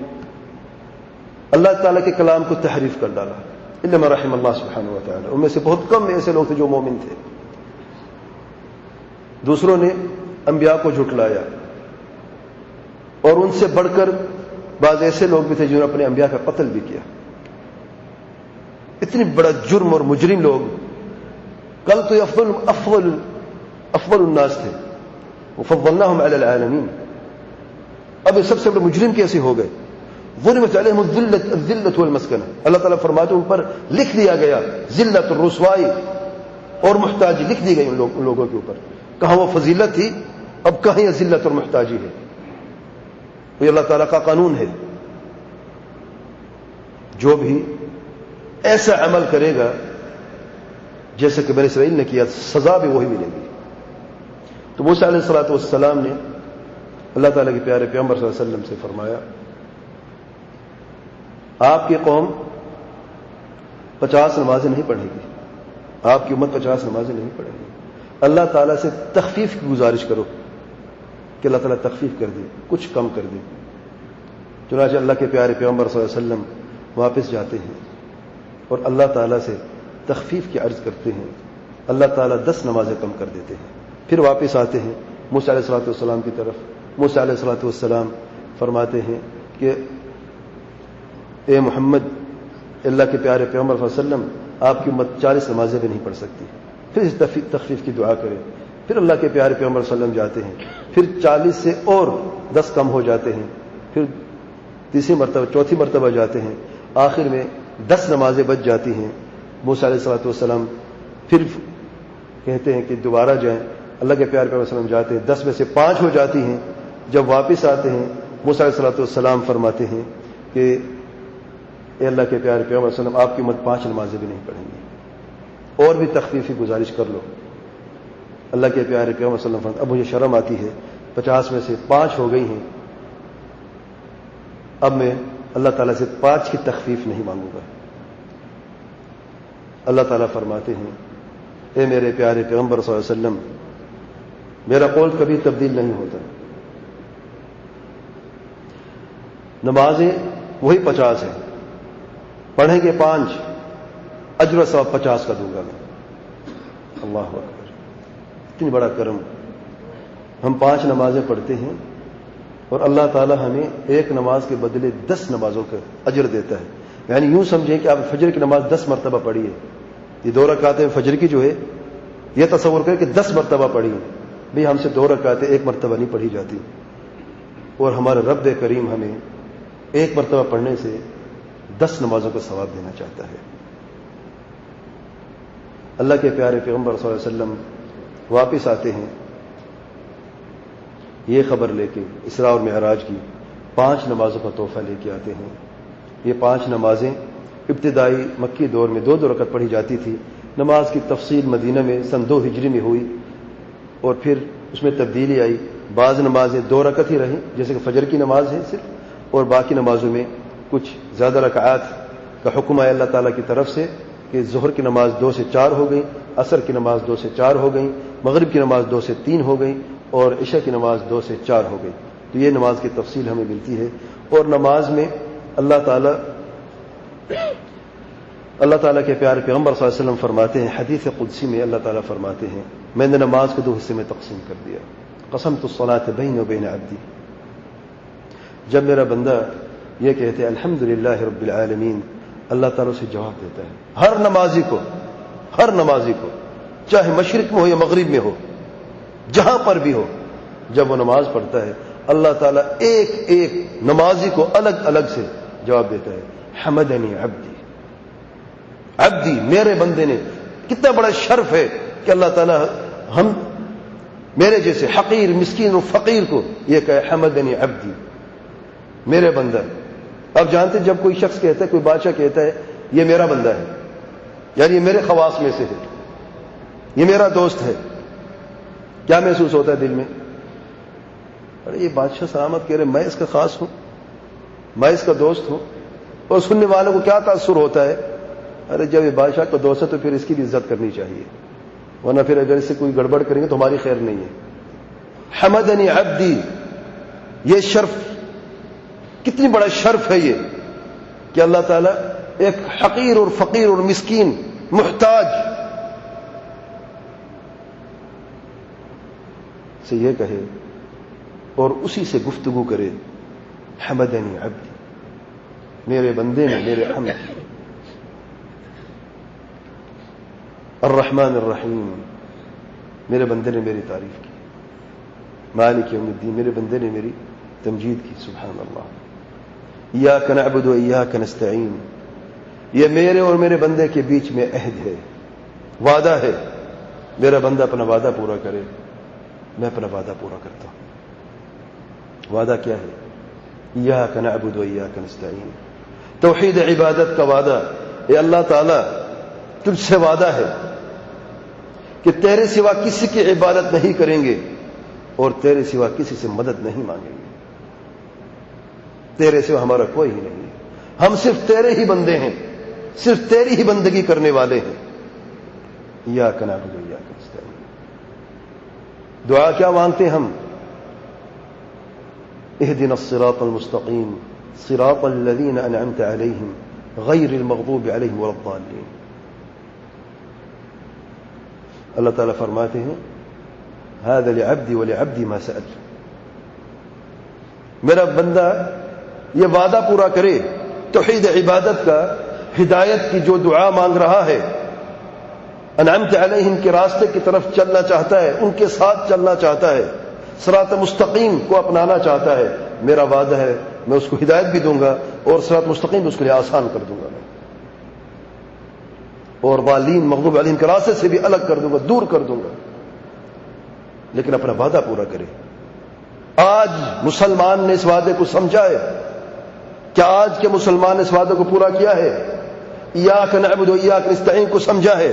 Speaker 1: اللہ تعالیٰ کے کلام کو تحریف کر ڈالا. الا رحم اللہ سبحانہ و تعالیٰ. ان میں سے بہت کم ایسے لوگ تھے جو مومن تھے. دوسروں نے انبیاء کو جھٹلایا، اور ان سے بڑھ کر بعض ایسے لوگ بھی تھے جنہوں نے اپنے انبیاء کا قتل بھی کیا. اتنی بڑا جرم اور مجرم لوگ. کل تو افضل الناس تھے، وفضلناهم علی العالمین. اب یہ سب سے بڑے مجرم کیسے ہو گئے؟ ضربت علیہم الذلۃ والمسکنہ. اللہ تعالیٰ فرماتے ان پر لکھ دیا گیا ذلت، رسوائی اور محتاجی لکھ دی گئی ان لوگوں کے اوپر. کہاں وہ فضیلت تھی، اب کہیں یہ ذلت اور محتاجی ہے. یہ اللہ تعالیٰ کا قانون ہے، جو بھی ایسا عمل کرے گا جیسے کہ بنی اسرائیل نے کیا، سزا بھی وہی ملے گی. تو موسیٰ علیہ الصلوۃ والسلام نے اللہ تعالیٰ کے پیارے پیغمبر صلی اللہ علیہ وسلم سے فرمایا آپ کی قوم 50 نمازیں نہیں پڑھے گی، آپ کی امت 50 نمازیں نہیں پڑھے گی. اللہ تعالیٰ سے تخفیف کی گزارش کرو کہ اللہ تعالیٰ تخفیف کر دے، کچھ کم کر دے. چنانچہ اللہ کے پیارے پیغمبر صلی اللہ علیہ وسلم واپس جاتے ہیں اور اللہ تعالیٰ سے تخفیف کی عرض کرتے ہیں. اللہ تعالیٰ 10 نمازیں کم کر دیتے ہیں. پھر واپس آتے ہیں موسیٰ علیہ الصلوۃ والسلام کی طرف. موسیٰ علیہ الصلوۃ والسلام فرماتے ہیں کہ اے محمد، اللہ کے پیارے پیغمبر صلی اللہ علیہ وسلم، آپ کی امت 40 نمازیں بھی نہیں پڑھ سکتی. پھر اس تخفیف کی دعا کریں. پھر اللہ کے پیارے پیغمبر صلی اللہ علیہ وسلم جاتے ہیں. پھر 40 سے اور 10 کم ہو جاتے ہیں. پھر تیسری مرتبہ، چوتھی مرتبہ جاتے ہیں. آخر میں 10 نمازیں بچ جاتی ہیں. موسیٰ علیہ الصلوۃ والسلام پھر کہتے ہیں کہ دوبارہ جائیں. اللہ کے پیارے پیغمبر صلی اللہ علیہ وسلم جاتے ہیں. 10 میں سے 5 ہو جاتی ہیں. جب واپس آتے ہیں موسیٰ علیہ الصلوۃ والسلام فرماتے ہیں کہ اے اللہ کے پیارے پیغمبر صلی اللہ علیہ وسلم، آپ کی امت 5 نمازیں بھی نہیں پڑھیں گی، اور بھی تخفیفی گزارش کر لو. اللہ کے پیارے پیغمبر صلی اللہ علیہ وسلم، اب مجھے شرم آتی ہے، 50 میں سے 5 ہو گئی ہیں، اب میں اللہ تعالیٰ سے 5 کی تخفیف نہیں مانگوں گا. اللہ تعالیٰ فرماتے ہیں اے میرے پیارے پیغمبر صلی اللہ علیہ وسلم، میرا قول کبھی تبدیل نہیں ہوتا. نمازیں وہی 50 ہیں، پڑھیں گے 5، اجر و ثواب 50 کا دوں گا میں. اللہ اکبر، اتنی بڑا کرم. ہم 5 نمازیں پڑھتے ہیں اور اللہ تعالی ہمیں ایک نماز کے بدلے 10 نمازوں کا اجر دیتا ہے. یعنی یوں سمجھیں کہ آپ فجر کی نماز 10 مرتبہ پڑھی ہے. یہ 2 رکعتیں فجر کی جو ہے، یہ تصور کریں کہ 10 مرتبہ پڑھی ہے. بھئی ہم سے 2 رکعتیں 1 مرتبہ نہیں پڑھی جاتی، اور ہمارا رب کریم ہمیں 1 مرتبہ پڑھنے سے 10 نمازوں کا ثواب دینا چاہتا ہے. اللہ کے پیارے پیغمبر صلی اللہ علیہ وسلم واپس آتے ہیں یہ خبر لے کے اسراء اور معراج کی. 5 نمازوں کا تحفہ لے کے آتے ہیں. یہ 5 نمازیں ابتدائی مکی دور میں 2 رکعت پڑھی جاتی تھی. نماز کی تفصیل مدینہ میں سن 2 ہجری میں ہوئی، اور پھر اس میں تبدیلی آئی. بعض نمازیں 2 رکعت ہی رہیں، جیسے کہ فجر کی نماز ہے صرف، اور باقی نمازوں میں کچھ زیادہ رکعات کا حکم آیا اللہ تعالیٰ کی طرف سے کہ ظہر کی نماز 2 سے 4 ہو گئی، عصر کی نماز 2 سے 4 ہو گئی، مغرب کی نماز 2 سے 3 ہو گئی، اور عشاء کی نماز 2 سے 4 ہو گئی. تو یہ نماز کی تفصیل ہمیں ملتی ہے. اور نماز میں اللہ تعالیٰ کے پیارے پیغمبر صلی اللہ علیہ وسلم فرماتے ہیں، حدیث قدسی میں اللہ تعالیٰ فرماتے ہیں میں نے نماز کو 2 حصے میں تقسیم کر دیا. قسمت الصلاۃ بینی و بین عبدی. جب میرا بندہ یہ کہتے ہیں الحمدللہ رب العالمین، اللہ تعالیٰ سے جواب دیتا ہے ہر نمازی کو چاہے مشرق میں ہو یا مغرب میں ہو، جہاں پر بھی ہو. جب وہ نماز پڑھتا ہے اللہ تعالیٰ ایک ایک نمازی کو الگ الگ سے جواب دیتا ہے حمدنی عبدی، میرے بندے نے. کتنا بڑا شرف ہے کہ اللہ تعالیٰ ہم میرے جیسے حقیر مسکین و فقیر کو یہ کہے حمدنی عبدی، میرے بندہ. اب جانتے جب کوئی شخص کہتا ہے، کوئی بادشاہ کہتا ہے یہ میرا بندہ ہے، یعنی یہ میرے خواص میں سے ہے، یہ میرا دوست ہے، کیا محسوس ہوتا ہے دل میں؟ ارے یہ بادشاہ سلامت کہہ رہے میں اس کا خاص ہوں، میں اس کا دوست ہوں. اور سننے والوں کو کیا تاثر ہوتا ہے؟ ارے جب یہ بادشاہ کا دوست ہے تو پھر اس کی بھی عزت کرنی چاہیے، ورنہ پھر اگر اس سے کوئی گڑبڑ کریں گے تو ہماری خیر نہیں ہے. حمدنی عبدی، یہ شرف، کتنی بڑا شرف ہے یہ کہ اللہ تعالیٰ ایک حقیر اور فقیر اور مسکین محتاج سے یہ کہے اور اسی سے گفتگو کرے حمدنی عبدی، میرے بندے نے میرے حمد. الرحمن الرحیم، میرے بندے نے میری تعریف کی. مالک یوم الدین، میرے بندے نے میری تمجید کی. سبحان اللہ. ایاک نعبد و ایاک نستعین، یہ میرے اور میرے بندے کے بیچ میں عہد ہے، وعدہ ہے. میرا بندہ اپنا وعدہ پورا کرے، میں اپنا وعدہ پورا کرتا ہوں. وعدہ کیا ہے؟ ایاک نعبد و ایاک نستعین، توحید عبادت کا وعدہ. اے اللہ تعالی تجھ سے وعدہ ہے کہ تیرے سوا کسی کی عبادت نہیں کریں گے اور تیرے سوا کسی سے مدد نہیں مانگیں گے. تیرے سوا ہمارا کوئی ہی نہیں. ہم صرف تیرے ہی بندے ہیں، صرف تیری ہی بندگی کرنے والے ہیں. ایاک نعبد و ایاک نستعین. دعا کیا مانگتے ہیں ہم؟ اهدنا الصراط المستقیم صراط الذین انعمت علیہم غیر المغضوب علیہم ولا الضالین. اللہ تعالیٰ فرماتے ہیں هذا لعبدی ولعبدی ما سأل. میرا بندہ یہ وعدہ پورا کرے توحید عبادت کا، ہدایت کی جو دعا مانگ رہا ہے، انعمت علیہم کے راستے کی طرف چلنا چاہتا ہے، ان کے ساتھ چلنا چاہتا ہے، صراط مستقیم کو اپنانا چاہتا ہے، میرا وعدہ ہے میں اس کو ہدایت بھی دوں گا اور صراط مستقیم اس کے لیے آسان کر دوں گا میں، اور ضالین مغضوب علیہم کے راستے سے بھی الگ کر دوں گا، دور کر دوں گا. لیکن اپنا وعدہ پورا کرے. آج مسلمان نے اس وعدے کو سمجھا ہے؟ کیا آج کے مسلمان نے اس وعدے کو پورا کیا ہے؟ ایاک نعبد و ایاک نستعین کو سمجھا ہے؟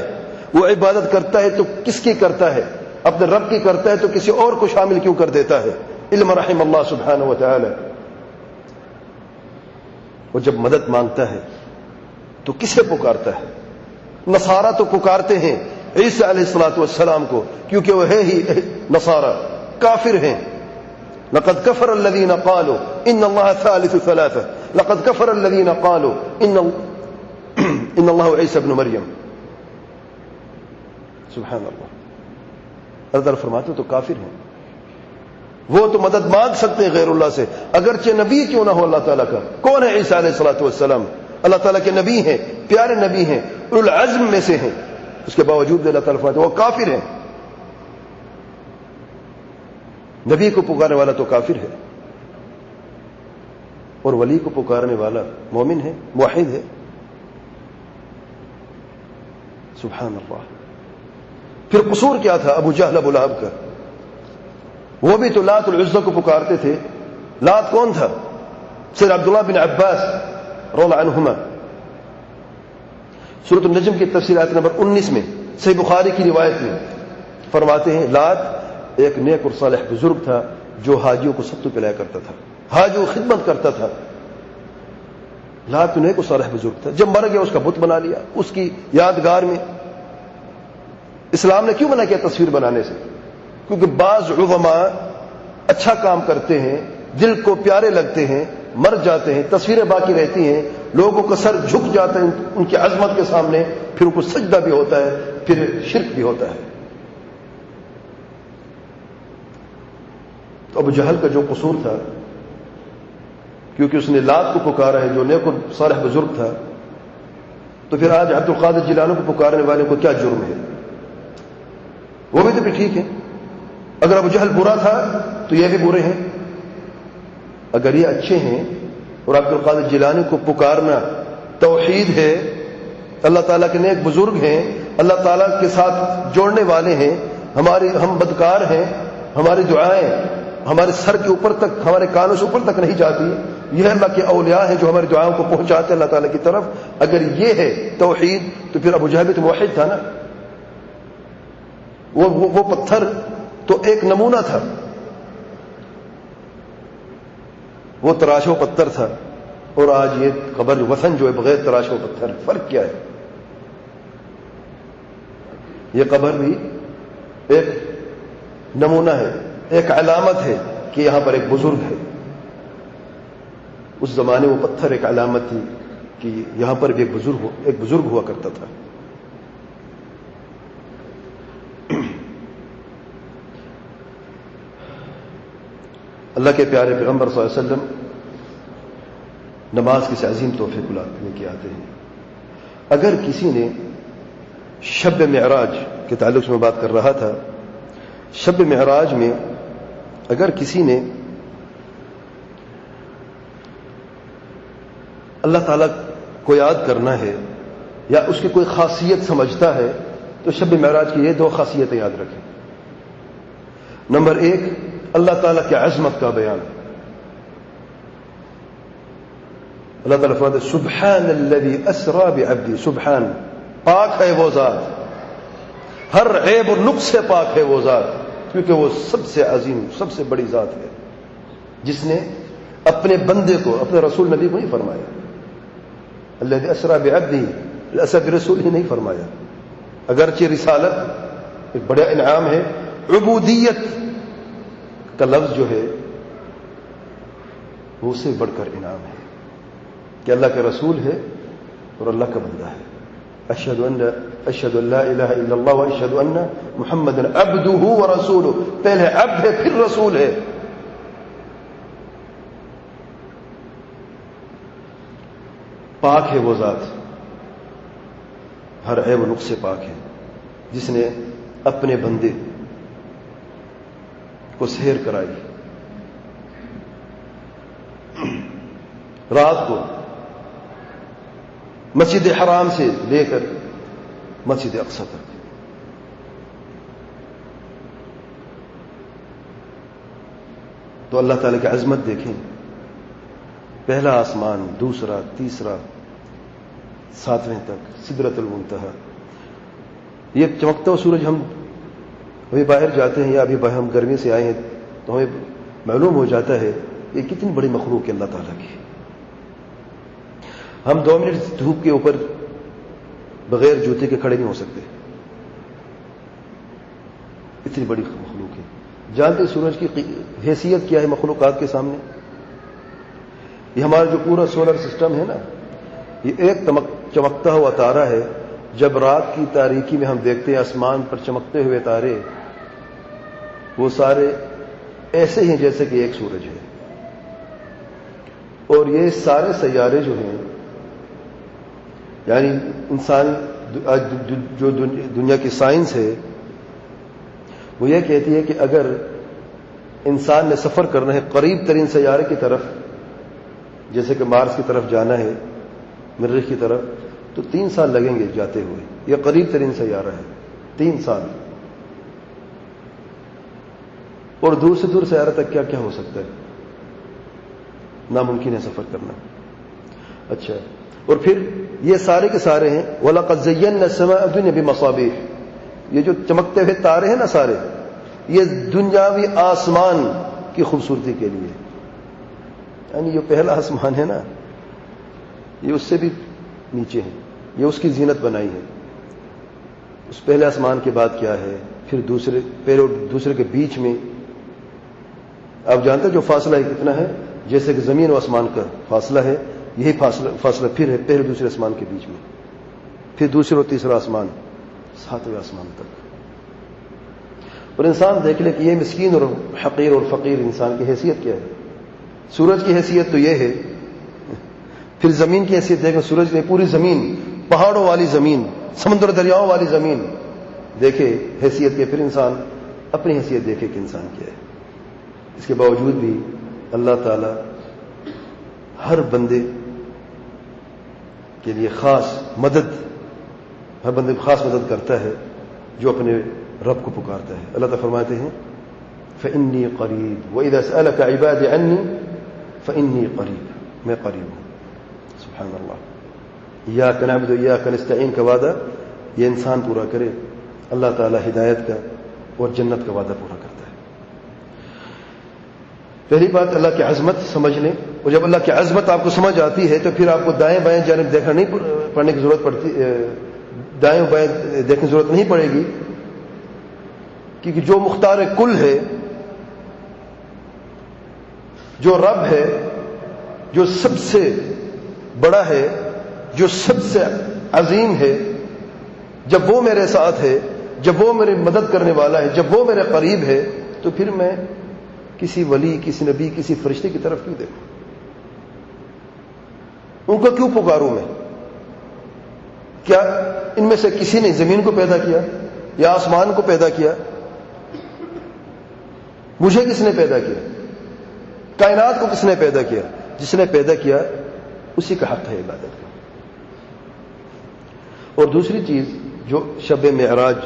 Speaker 1: وہ عبادت کرتا ہے تو کس کی کرتا ہے؟ اپنے رب کی کرتا ہے تو کسی اور کو شامل کیوں کر دیتا ہے؟ علم رحم اللہ سبحانہ و تعالی. وہ جب مدد مانگتا ہے تو کسے پکارتا ہے؟ نصارہ تو پکارتے ہیں عیسیٰ علیہ الصلوۃ والسلام کو، کیونکہ وہ ہے ہی نصارہ، کافر ہیں. لقد كفر الذين قالوا ان الله ثالث ثلاثه، لقد كفر الذين قالوا ان الله عيسى ابن مريم. سبحان اللہ. اللہ فرماتے تو کافر ہیں. وہ تو مدد مانگ سکتے ہیں غیر اللہ سے، اگرچہ نبی کیوں نہ ہو اللہ تعالیٰ کا. کون ہے عیسیٰ علیہ الصلوۃ والسلام؟ اللہ تعالیٰ کے نبی ہیں، پیارے نبی ہیں، اولو العزم میں سے ہیں. اس کے باوجود اللہ تعالیٰ فرماتے وہ کافر ہیں. نبی کو پکارنے والا تو کافر ہے، اور ولی کو پکارنے والا مومن ہے، موحد ہے. سبحان اللہ. پھر قصور کیا تھا ابو جہل ابو لہب کا؟ وہ بھی تو لات العزہ کو پکارتے تھے. لات کون تھا؟ سید عبداللہ بن عباس رضی اللہ عنہما سورۃ النجم کی تفسیر آیت نمبر 19 میں صحیح بخاری کی روایت میں فرماتے ہیں لات ایک نیک اور صالح بزرگ تھا جو حاجیوں کو ستو پلایا کرتا تھا، حاجیوں کی خدمت کرتا تھا. لات تو نیک اور صالح بزرگ تھا. جب مر گیا اس کا بت بنا لیا اس کی یادگار میں. اسلام نے کیوں منع کیا تصویر بنانے سے؟ کیونکہ بعض علماء اچھا کام کرتے ہیں، دل کو پیارے لگتے ہیں، مر جاتے ہیں، تصویریں باقی رہتی ہیں، لوگوں کا سر جھک جاتا ہے ان کی عظمت کے سامنے، پھر ان کو سجدہ بھی ہوتا ہے، پھر شرک بھی ہوتا ہے. تو ابو جہل کا جو قصور تھا، کیونکہ اس نے لات کو پکارا ہے جو نیک و صالح بزرگ تھا، تو پھر آج عبد القادر جیلانی کو پکارنے والے کو کیا جرم ہے؟ وہ بھی تو بھی ٹھیک ہے. اگر ابو جہل برا تھا تو یہ بھی برے ہیں. اگر یہ اچھے ہیں اور عبد القادر جیلانی کو پکارنا توحید ہے، اللہ تعالیٰ کے نیک بزرگ ہیں، اللہ تعالیٰ کے ساتھ جوڑنے والے ہیں، ہم بدکار ہیں، ہماری دعائیں ہمارے سر کے اوپر تک، ہمارے کانوں سے اوپر تک نہیں جاتی، یہ اللہ کے اولیاء ہیں جو ہماری دعاؤں کو پہنچاتے ہیں اللہ تعالیٰ کی طرف. اگر یہ ہے توحید تو پھر ابو جہل بھی تو موحد تھا نا. وہ پتھر تو ایک نمونہ تھا، وہ تراشو پتھر تھا، اور آج یہ قبر وثن جو ہے بغیر تراشو پتھر. فرق کیا ہے؟ یہ قبر بھی ایک نمونہ ہے، ایک علامت ہے کہ یہاں پر ایک بزرگ ہے. اس زمانے وہ پتھر ایک علامت تھی کہ یہاں پر بھی ایک بزرگ ہوا کرتا تھا. اللہ کے پیارے پیغمبر صلی اللہ علیہ وسلم نماز کسی عظیم تحفے کو لے کے آتے ہیں. اگر کسی نے شب معراج کے تعلق سے میں بات کر رہا تھا، شب معراج میں اگر کسی نے اللہ تعالیٰ کو یاد کرنا ہے یا اس کی کوئی خاصیت سمجھتا ہے تو شب معراج کی یہ دو خاصیتیں یاد رکھیں. نمبر 1، اللہ تعالیٰ کی عظمت کا بیان. اللہ تعالیٰ فرماتے ہیں سبحان الذی اسری بعبدی، سبحان، پاک ہے وہ ذات، ہر عیب اور نقص سے پاک ہے وہ ذات، کیونکہ وہ سب سے عظیم، سب سے بڑی ذات ہے جس نے اپنے بندے کو، اپنے رسول نبی کو نہیں فرمایا، الذی اسری بعبدہ، الاسر برسول ہی نہیں فرمایا، اگرچہ رسالت ایک بڑا انعام ہے، عبودیت کا لفظ جو ہے وہ اس سے بڑھ کر انعام ہے کہ اللہ کے رسول ہے اور اللہ کا بندہ ہے۔ اشہد ان لا الہ الا اللہ واشہد ان محمد عبدہ ورسولہ، پہلے عبد ہے پھر رسول ہے۔ پاک ہے وہ ذات، ہر عیب و نقص سے پاک ہے، جس نے اپنے بندے کو سحر کرائی، رات کو مسجد حرام سے لے کر مسجد اقصی تک، تو اللہ تعالی کی عظمت دیکھیں، پہلا آسمان، دوسرا، تیسرا، ساتویں تک، سدرۃ المنتہا۔ یہ چمکتا ہوا سورج، ہم ابھی باہر جاتے ہیں یا ابھی ہم گرمی سے آئے ہیں تو ہمیں معلوم ہو جاتا ہے یہ کتنی بڑی مخلوق ہے اللہ تعالیٰ کی۔ ہم 2 منٹ دھوپ کے اوپر بغیر جوتے کے کھڑے نہیں ہو سکتے، اتنی بڑی مخلوق ہے۔ جانتے سورج کی حیثیت کیا ہے مخلوقات کے سامنے؟ یہ ہمارا جو پورا سولر سسٹم ہے نا، یہ ایک چمکتا ہوا تارا ہے۔ جب رات کی تاریکی میں ہم دیکھتے ہیں آسمان پر چمکتے ہوئے تارے، وہ سارے ایسے ہیں جیسے کہ ایک سورج ہے، اور یہ سارے سیارے جو ہیں، یعنی انسان جو دنیا کی سائنس ہے وہ یہ کہتی ہے کہ اگر انسان نے سفر کرنا ہے قریب ترین سیارے کی طرف، جیسے کہ مارس کی طرف جانا ہے، مریخ کی طرف، تو 3 سال لگیں گے جاتے ہوئے۔ یہ قریب ترین سیارہ ہے، 3 سال۔ اور دور سے دور سیارہ تک کیا کیا ہو سکتا ہے؟ ناممکن ہے سفر کرنا۔ اچھا، اور پھر یہ سارے کے سارے ہیں وَلَقَدْ زَيَّنَّا السَّمَاءَ الدُّنْيَا بِمَصَابِيحَ، یہ جو چمکتے ہوئے تارے ہیں نا سارے، یہ دنیاوی آسمان کی خوبصورتی کے لیے، یعنی یہ پہلا آسمان ہے نا، یہ اس سے بھی نیچے ہے، یہ اس کی زینت بنائی ہے۔ اس پہلے آسمان کے بعد کیا ہے، پھر دوسرے، پہلے اور دوسرے کے بیچ میں آپ جانتے ہیں جو فاصلہ ہے کتنا ہے؟ جیسے کہ زمین و آسمان کا فاصلہ ہے، یہی فاصلہ پھر ہے پہلے دوسرے آسمان کے بیچ میں، پھر دوسرے اور تیسرا آسمان، 7ویں آسمان تک۔ اور انسان دیکھ لے کہ یہ مسکین اور حقیر اور فقیر انسان کی حیثیت کیا ہے۔ سورج کی حیثیت تو یہ ہے، پھر زمین کی حیثیت دیکھیں، سورج نے پوری زمین، پہاڑوں والی زمین، سمندر دریاؤں والی زمین دیکھے حیثیت کے، پھر انسان اپنی حیثیت دیکھے کہ انسان کیا ہے۔ اس کے باوجود بھی اللہ تعالی ہر بندے کے لیے خاص مدد، ہر بندے کو خاص مدد کرتا ہے جو اپنے رب کو پکارتا ہے۔ اللہ تعالیٰ فرماتے ہیں فإنی قریب وإذا سألك عبادی عنی فإنی قریب، میں قریب ہوں۔ سبحان اللہ، ایاک نعبد وایاک نستعین کا وعدہ یہ انسان پورا کرے، اللہ تعالیٰ ہدایت کا اور جنت کا وعدہ پورا کرتا ہے۔ پہلی بات اللہ کی عظمت سمجھ لیں، اور جب اللہ کی عظمت آپ کو سمجھ آتی ہے تو پھر آپ کو دائیں بائیں جانب دیکھنا نہیں پڑنے کی ضرورت پڑتی، دائیں بائیں دیکھنے کی ضرورت نہیں پڑے گی، کیونکہ جو مختار کل ہے، جو رب ہے، جو سب سے بڑا ہے، جو سب سے عظیم ہے، جب وہ میرے ساتھ ہے، جب وہ میری مدد کرنے والا ہے، جب وہ میرے قریب ہے، تو پھر میں کسی ولی، کسی نبی، کسی فرشتے کی طرف کیوں دیکھوں؟ ان کو کیوں پکاروں میں؟ کیا ان میں سے کسی نے زمین کو پیدا کیا یا آسمان کو پیدا کیا؟ مجھے کس نے پیدا کیا؟ کائنات کو کس نے پیدا کیا؟ جس نے پیدا کیا اسی کا حق ہے عبادت کا۔ اور دوسری چیز جو شب معراج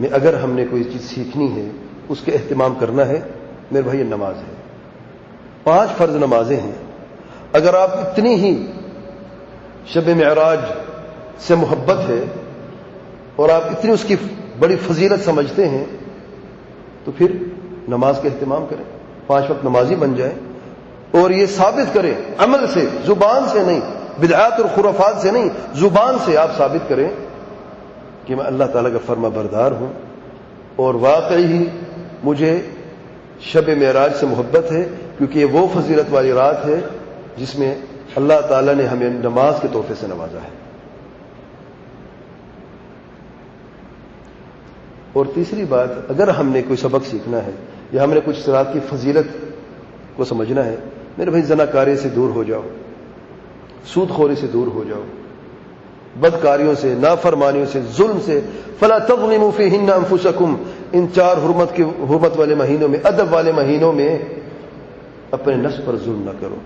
Speaker 1: میں اگر ہم نے کوئی چیز سیکھنی ہے، اس کے اہتمام کرنا ہے، میرے بھائی نماز ہے۔ 5 فرض نمازیں ہیں۔ اگر آپ اتنی ہی شب معراج سے محبت ہے اور آپ اتنی اس کی بڑی فضیلت سمجھتے ہیں تو پھر نماز کا اہتمام کریں، 5 وقت نمازی بن جائیں، اور یہ ثابت کریں عمل سے، زبان سے نہیں، بدعات اور خرافات سے نہیں، زبان سے آپ ثابت کریں کہ میں اللہ تعالیٰ کا فرما بردار ہوں اور واقعی ہی مجھے شب معراج سے محبت ہے، کیونکہ یہ وہ فضیلت والی رات ہے جس میں اللہ تعالیٰ نے ہمیں نماز کے تحفے سے نوازا ہے۔ اور تیسری بات، اگر ہم نے کوئی سبق سیکھنا ہے یا ہم نے کچھ رات کی فضیلت کو سمجھنا ہے، میرے بھائی زناکاری سے دور ہو جاؤ، سود خوری سے دور ہو جاؤ، بدکاریوں سے، نافرمانیوں سے، ظلم سے۔ فلا تظلموا فیہن انفسکم، ان 4 حرمت والے مہینوں میں، ادب والے مہینوں میں اپنے نفس پر ظلم نہ کرو،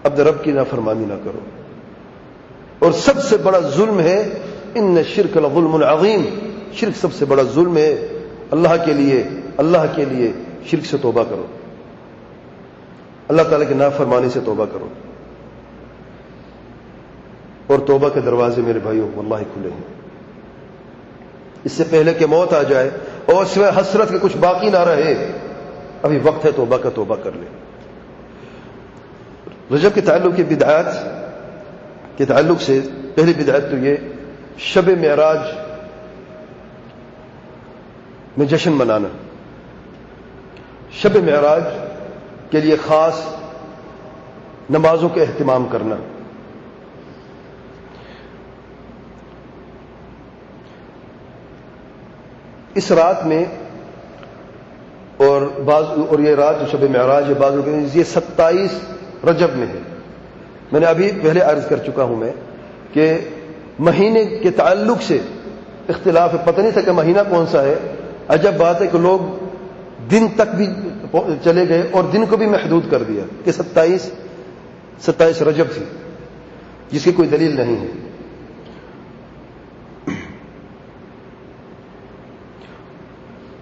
Speaker 1: اپنے رب کی نافرمانی نہ کرو۔ اور سب سے بڑا ظلم ہے ان الشرک لظلم عظیم، شرک سب سے بڑا ظلم ہے۔ اللہ کے لیے شرک سے توبہ کرو، اللہ تعالیٰ کی نافرمانی سے توبہ کرو، اور توبہ کے دروازے میرے بھائیوں واللہ کھلے ہیں۔ اس سے پہلے کہ موت آ جائے اور سوائے حسرت کے کچھ باقی نہ رہے، ابھی وقت ہے توبہ کا، توبہ کر لیں۔ رجب کے تعلق کی بدعات کے تعلق سے پہلی بدعت تو یہ شب معراج میں جشن منانا، شب معراج کے لیے خاص نمازوں کا اہتمام کرنا۔ اس رات میں اور یہ رات جو شب معراج ہے، بعض لوگ یہ 27 رجب میں ہے۔ میں نے ابھی پہلے عرض کر چکا ہوں میں کہ مہینے کے تعلق سے اختلاف ہے، پتہ نہیں تھا کہ مہینہ کون سا ہے۔ عجب بات ہے کہ لوگ دن تک بھی چلے گئے اور دن کو بھی محدود کر دیا کہ 27 رجب تھی، جس کی کوئی دلیل نہیں ہے۔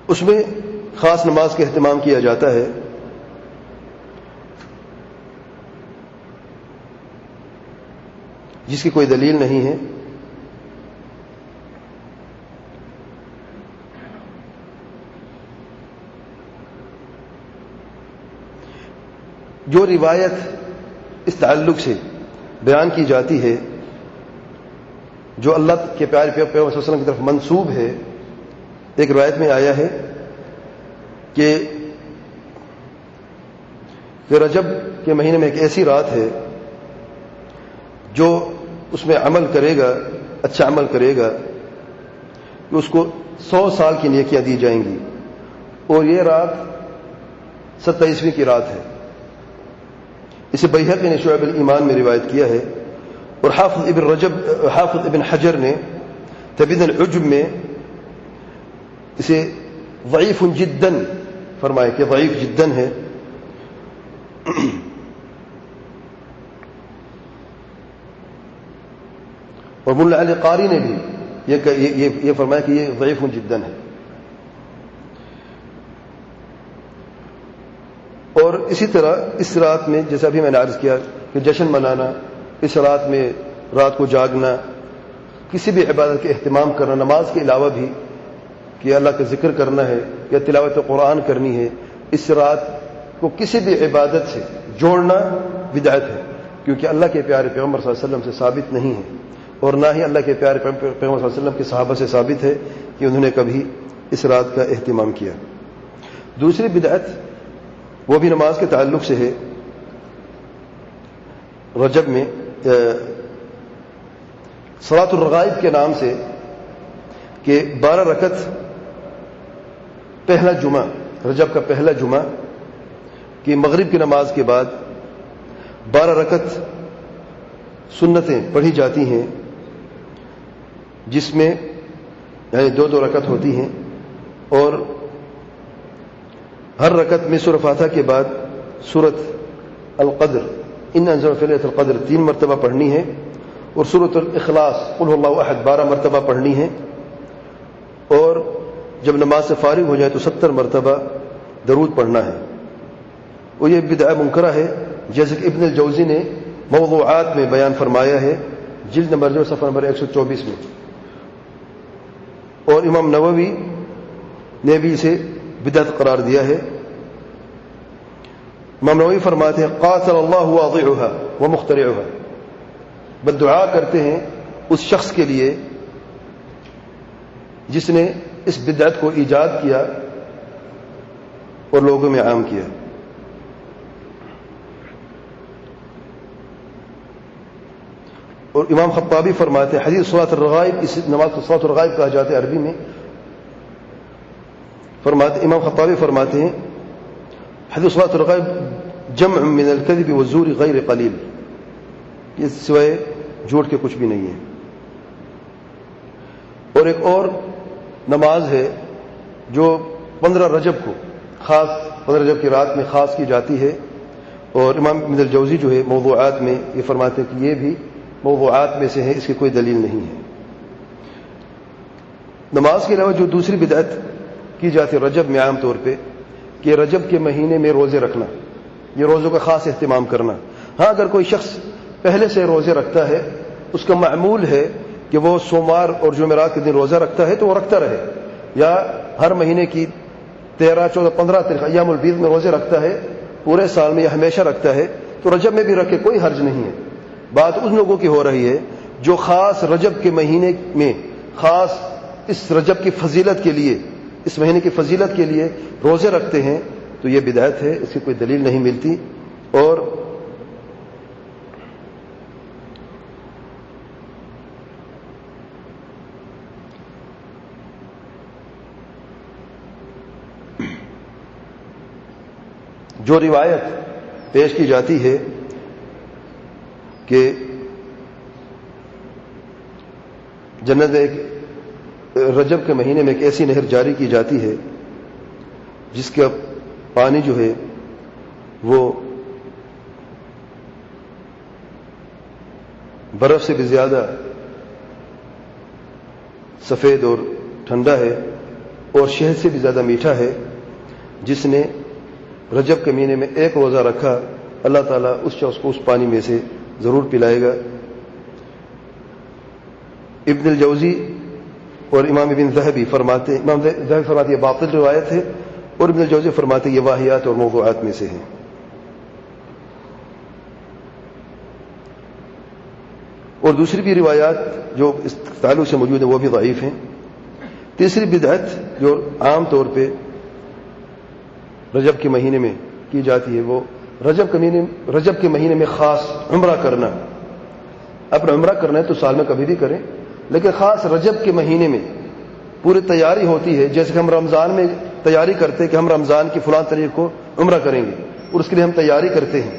Speaker 1: اس میں خاص نماز کا اہتمام کیا جاتا ہے۔ جس کی کوئی دلیل نہیں ہے۔ جو روایت اس تعلق سے بیان کی جاتی ہے، جو اللہ کے پیارے پیغمبر صلی اللہ علیہ وسلم کی طرف منسوب ہے، ایک روایت میں آیا ہے کہ رجب کے مہینے میں ایک ایسی رات ہے جو اس میں عمل کرے گا، اچھا عمل کرے گا، کہ اس کو 100 سال کی نیکیاں دی جائیں گی، اور یہ رات 27ویں کی رات ہے۔ اسے بیہقی نے شعب الایمان میں روایت کیا ہے، اور حافظ ابن حجر نے تبیین العجب میں اسے ضعیف جدا فرمایا کہ ضعیف جدا ہے۔ اور مولا علی قاری نے بھی یہ فرمایا کہ یہ ضعیف جدا ہے۔ اور اسی طرح اس رات میں جیسا بھی میں نے عرض کیا کہ جشن منانا، اس رات میں رات کو جاگنا، کسی بھی عبادت کے اہتمام کرنا، نماز کے علاوہ بھی کہ اللہ کا ذکر کرنا ہے یا تلاوت قرآن کرنی ہے، اس رات کو کسی بھی عبادت سے جوڑنا بدعت ہے، کیونکہ اللہ کے پیارے پیغمبر صلی اللہ علیہ وسلم سے ثابت نہیں ہے، اور نہ ہی اللہ کے پیارے پیغمبر صلی اللہ علیہ وسلم کے صحابہ سے ثابت ہے کہ انہوں نے کبھی اس رات کا اہتمام کیا۔ دوسری بدعت وہ بھی نماز کے تعلق سے ہے، رجب میں صلاۃ الرغائب کے نام سے کہ 12 رکعت پہلا جمعہ، رجب کا پہلا جمعہ کہ مغرب کی نماز کے بعد 12 رکعت سنتیں پڑھی جاتی ہیں، جس میں یعنی 2 رکعت ہوتی ہیں، اور ہر رکعت میں سورہ فاتحہ کے بعد سورۃ القدر ان انزلنا فی لیلۃ القدر 3 مرتبہ پڑھنی ہے، اور سورۃ الاخلاص قل هو اللہ احد 12 مرتبہ پڑھنی ہے، اور جب نماز سے فارغ ہو جائے تو 70 مرتبہ درود پڑھنا ہے۔ اور یہ بدعہ منکرہ ہے، جیسے کہ ابن الجوزی نے موضوعات میں بیان فرمایا ہے، جلد نمبر جو صفحہ نمبر 124 میں، اور امام نووی نے بھی اسے بدعت قرار دیا ہے۔ امام نووی فرماتے ہیں قاتل اللہ واضعها ومخترعها، بد دعا کرتے ہیں اس شخص کے لیے جس نے اس بدعت کو ایجاد کیا اور لوگوں میں عام کیا۔ اور امام خطابی فرماتے ہیں حدیث صلاۃ الرغائب، اس نماز کو صلاۃ الرغائب کہا جاتا ہے عربی میں، امام خطابی فرماتے ہیں حدیث صلاۃ الرغائب جمع من الكذب والزور غیر قلیل، یہ سوائے جھوٹ کے کچھ بھی نہیں ہے۔ اور ایک اور نماز ہے جو 15 رجب کو خاص 15 رجب کی رات میں خاص کی جاتی ہے، اور امام ابن الجوزی جو ہے موضوعات میں یہ فرماتے ہیں کہ یہ بھی موضوعات میں سے ہے، اس کی کوئی دلیل نہیں ہے۔ نماز کے علاوہ جو دوسری بدعت کی جاتی ہے رجب میں عام طور پہ کہ رجب کے مہینے میں روزے رکھنا، یہ روزوں کا خاص اہتمام کرنا۔ ہاں اگر کوئی شخص پہلے سے روزے رکھتا ہے، اس کا معمول ہے کہ وہ سوموار اور جمعرات کے دن روزہ رکھتا ہے تو وہ رکھتا رہے، یا ہر مہینے کی 13، 14، 15 تاریخ ایام البیض میں روزے رکھتا ہے، پورے سال میں یا ہمیشہ رکھتا ہے تو رجب میں بھی رکھے، کوئی حرج نہیں ہے۔ بات ان لوگوں کی ہو رہی ہے جو خاص رجب کے مہینے میں خاص اس رجب کی فضیلت کے لیے، اس مہینے کی فضیلت کے لیے روزے رکھتے ہیں، تو یہ بدعت ہے، اس کی کوئی دلیل نہیں ملتی۔ اور جو روایت پیش کی جاتی ہے کہ جنت میں رجب کے مہینے میں ایک ایسی نہر جاری کی جاتی ہے جس کا پانی جو ہے وہ برف سے بھی زیادہ سفید اور ٹھنڈا ہے اور شہد سے بھی زیادہ میٹھا ہے، جس نے رجب کے مہینے میں ایک روزہ رکھا اللہ تعالیٰ اس شخص کو اس پانی میں سے ضرور پلائے گا۔ ابن الجوزی اور امام ابن ذہبی فرماتے ہیں، امام ذہبی فرماتے یہ باطل روایت ہے، اور ابن الجوزی فرماتے یہ واہیات اور موضوعات میں سے ہیں۔ اور دوسری بھی روایات جو اس تعلق سے موجود ہیں وہ بھی ضعیف ہیں۔ تیسری بدعت جو عام طور پہ رجب کے مہینے میں کی جاتی ہے وہ رجب کے مہینے میں خاص عمرہ کرنا۔ اپنا عمرہ کرنا ہے تو سال میں کبھی بھی کریں، لیکن خاص رجب کے مہینے میں پوری تیاری ہوتی ہے، جیسے کہ ہم رمضان میں تیاری کرتے ہیں کہ ہم رمضان کی فلاں تاریخ کو عمرہ کریں گے، اور اس کے لیے ہم تیاری کرتے ہیں۔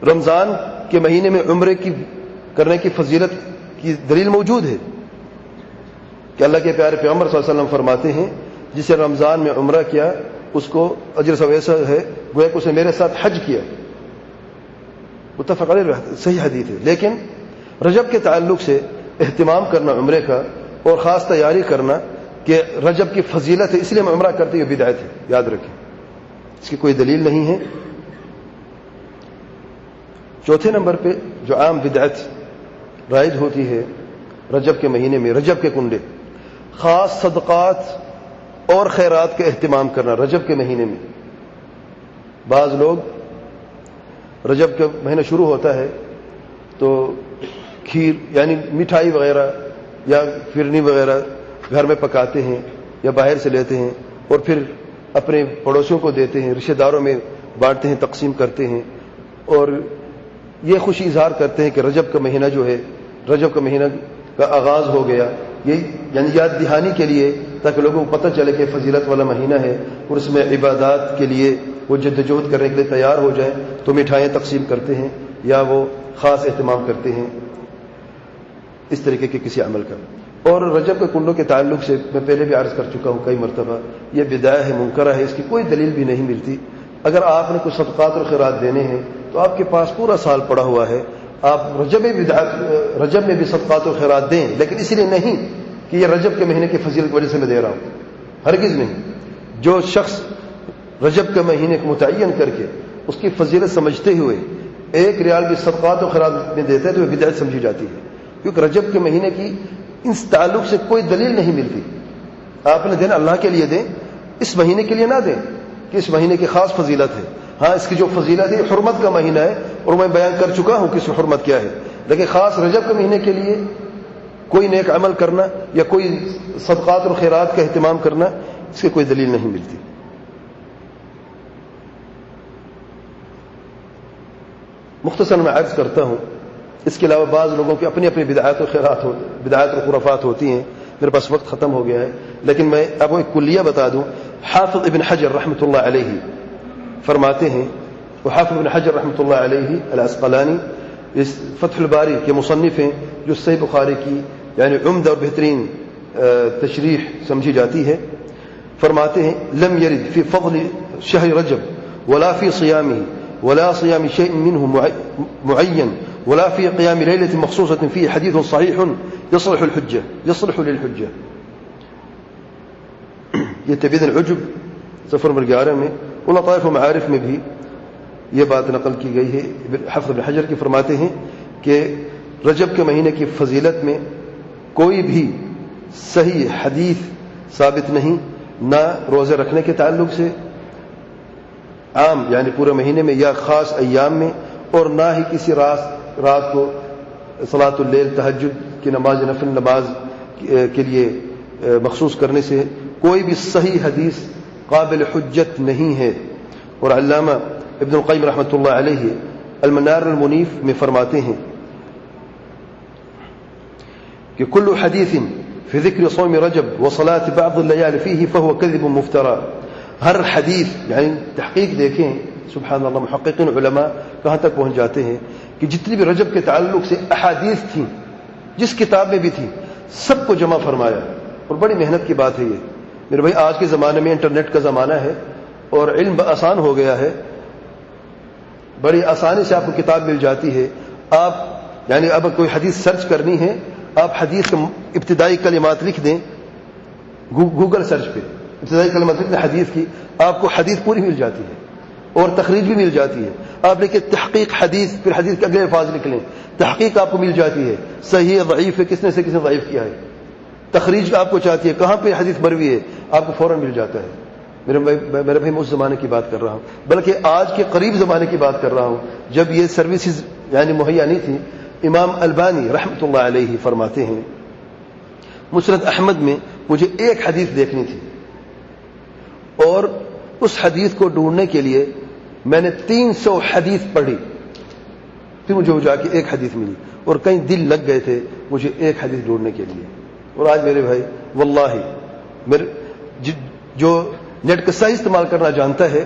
Speaker 1: رمضان کے مہینے میں عمرے کی کرنے کی فضیلت کی دلیل موجود ہے کہ اللہ کے پیارے پیغمبر صلی اللہ علیہ وسلم فرماتے ہیں جسے رمضان میں عمرہ کیا اس کو اجر سب ایسا ہے گویا کہ اس نے میرے ساتھ حج کیا، متفق علیہ صحیح حدیث ہے۔ لیکن رجب کے تعلق سے اہتمام کرنا عمرے کا اور خاص تیاری کرنا کہ رجب کی فضیلت ہے اس لیے ہم عمرہ کرتے ہیں، یہ بدعت ہے، یاد رکھیں، اس کی کوئی دلیل نہیں ہے۔ چوتھے نمبر پہ جو عام بدعت رائج ہوتی ہے رجب کے مہینے میں، رجب کے کنڈے، خاص صدقات اور خیرات کا اہتمام کرنا رجب کے مہینے میں۔ بعض لوگ رجب کا مہینہ شروع ہوتا ہے تو کھیر یعنی مٹھائی وغیرہ یا فرنی وغیرہ گھر میں پکاتے ہیں یا باہر سے لیتے ہیں اور پھر اپنے پڑوسیوں کو دیتے ہیں، رشتہ داروں میں بانٹتے ہیں، تقسیم کرتے ہیں، اور یہ خوشی اظہار کرتے ہیں کہ رجب کا مہینہ جو ہے، رجب کا مہینہ کا آغاز ہو گیا، یہ یعنی یاد دہانی کے لیے تاکہ لوگوں کو پتہ چلے کہ فضیلت والا مہینہ ہے اور اس میں عبادات کے لیے وہ جدوجہد کرنے کے لیے تیار ہو جائیں، تو مٹھائیاں تقسیم کرتے ہیں یا وہ خاص اہتمام کرتے ہیں اس طریقے کے کسی عمل کا۔ اور رجب کے کنڈوں کے تعلق سے میں پہلے بھی عرض کر چکا ہوں کئی مرتبہ، یہ بدعہ ہے، منکرہ ہے، اس کی کوئی دلیل بھی نہیں ملتی۔ اگر آپ نے کچھ صدقات اور خیرات دینے ہیں تو آپ کے پاس پورا سال پڑا ہوا ہے، آپ رجب میں بھی صدقات اور خیرات دیں، لیکن اس لیے نہیں کہ یہ رجب کے مہینے کی فضیلت کی وجہ سے میں دے رہا ہوں، ہرگز نہیں۔ جو شخص رجب کے مہینے کو متعین کر کے اس کی فضیلت سمجھتے ہوئے 1 ریال بھی صدقات و خیرات میں دیتا ہے تو یہ بدعت سمجھی جاتی ہے، کیونکہ رجب کے مہینے کی اس تعلق سے کوئی دلیل نہیں ملتی۔ آپ نے دینا اللہ کے لیے دیں، اس مہینے کے لیے نہ دیں، کہ اس مہینے کی خاص فضیلت ہے. ہاں اس کی جو فضیلت ہے حرمت کا مہینہ ہے اور میں بیان کر چکا ہوں کہ اس میں حرمت کیا ہے, لیکن خاص رجب کے مہینے کے لیے کوئی نیک عمل کرنا یا کوئی صدقات اور خیرات کا اہتمام کرنا اس کی کوئی دلیل نہیں ملتی. مختصر میں عرض کرتا ہوں, اس کے علاوہ بعض لوگوں کی اپنی اپنی بدعات اور خرافات ہوتی ہیں. میرے پاس وقت ختم ہو گیا ہے, لیکن میں اب ایک کلیہ بتا دوں. حافظ ابن حجر رحمۃ اللہ علیہ فرماتے ہیں, وہ حافظ ابن حجر رحمۃ اللہ علیہ العسقلانی اس فتح الباری کے مصنف ہیں, جو صحیح بخاری کی یعنی عمدہ اور بہترین تشریح سمجھی جاتی ہے. فرماتے ہیں لم يرد في فضل شهر رجب ولا في صيامه ولا صيام شيء منه معين ولا في قيام ليلة مخصوصة فيه حديث صحيح يصلح للحجة. یہ تبیین العجب صفحہ نمبر 11 میں, لطائف و معارف میں بھی یہ بات نقل کی گئی ہے. حافظ ابن حجر کی فرماتے ہیں کہ رجب کے مہینے کی فضیلت میں کوئی بھی صحیح حدیث ثابت نہیں, نہ روزے رکھنے کے تعلق سے عام یعنی پورے مہینے میں یا خاص ایام میں, اور نہ ہی کسی رات کو صلاۃ اللیل تہجد کی نماز نفل نماز کے لیے مخصوص کرنے سے کوئی بھی صحیح حدیث قابل حجت نہیں ہے. اور علامہ ابن القیم رحمۃ اللہ علیہ المنار المنیف میں فرماتے ہیں کہ کل حدیث فی ذکر صوم رجب وصلاة بعض الليال فيه فهو كذب مفترى. ہر حدیث یعنی تحقیق دیکھیں سبحان اللہ, محققین علماء کہاں تک پہنچ جاتے ہیں کہ جتنی بھی رجب کے تعلق سے احادیث تھیں جس کتاب میں بھی تھی سب کو جمع فرمایا. اور بڑی محنت کی بات ہے یہ میرے بھائی. آج کے زمانے میں انٹرنیٹ کا زمانہ ہے اور علم آسان ہو گیا ہے, بڑی آسانی سے آپ کو کتاب مل جاتی ہے. آپ یعنی اب کوئی حدیث سرچ کرنی ہے, آپ حدیث کے ابتدائی کلمات لکھ دیں گوگل سرچ پہ, ابتدائی کلمات لکھ دیں حدیث کی, آپ کو حدیث پوری مل جاتی ہے اور تخریج بھی مل جاتی ہے. آپ لکھیں تحقیق حدیث, پھر حدیث کے اگلے الفاظ لکھ لیں, تحقیق آپ کو مل جاتی ہے, صحیح ضعیف ہے, کس نے ضعیف کیا ہے, تخریج آپ کو چاہتی ہے کہاں پہ حدیث مروی ہے, آپ کو فوراً مل جاتا ہے. میرے بھائی میں اس زمانے کی بات کر رہا ہوں, بلکہ آج کے قریب زمانے کی بات کر رہا ہوں جب یہ سروسز یعنی مہیا نہیں تھی. امام البانی رحمۃ اللہ علیہ فرماتے ہیں مسند احمد میں مجھے ایک حدیث دیکھنی تھی اور اس حدیث کو ڈھونڈنے کے لیے میں نے 300 حدیث پڑھی, پھر مجھے جا کے ایک حدیث ملی, اور کئی دن لگ گئے تھے مجھے ایک حدیث ڈھونڈنے کے لیے. اور آج میرے بھائی واللہ جو نیٹ کا صحیح استعمال کرنا جانتا ہے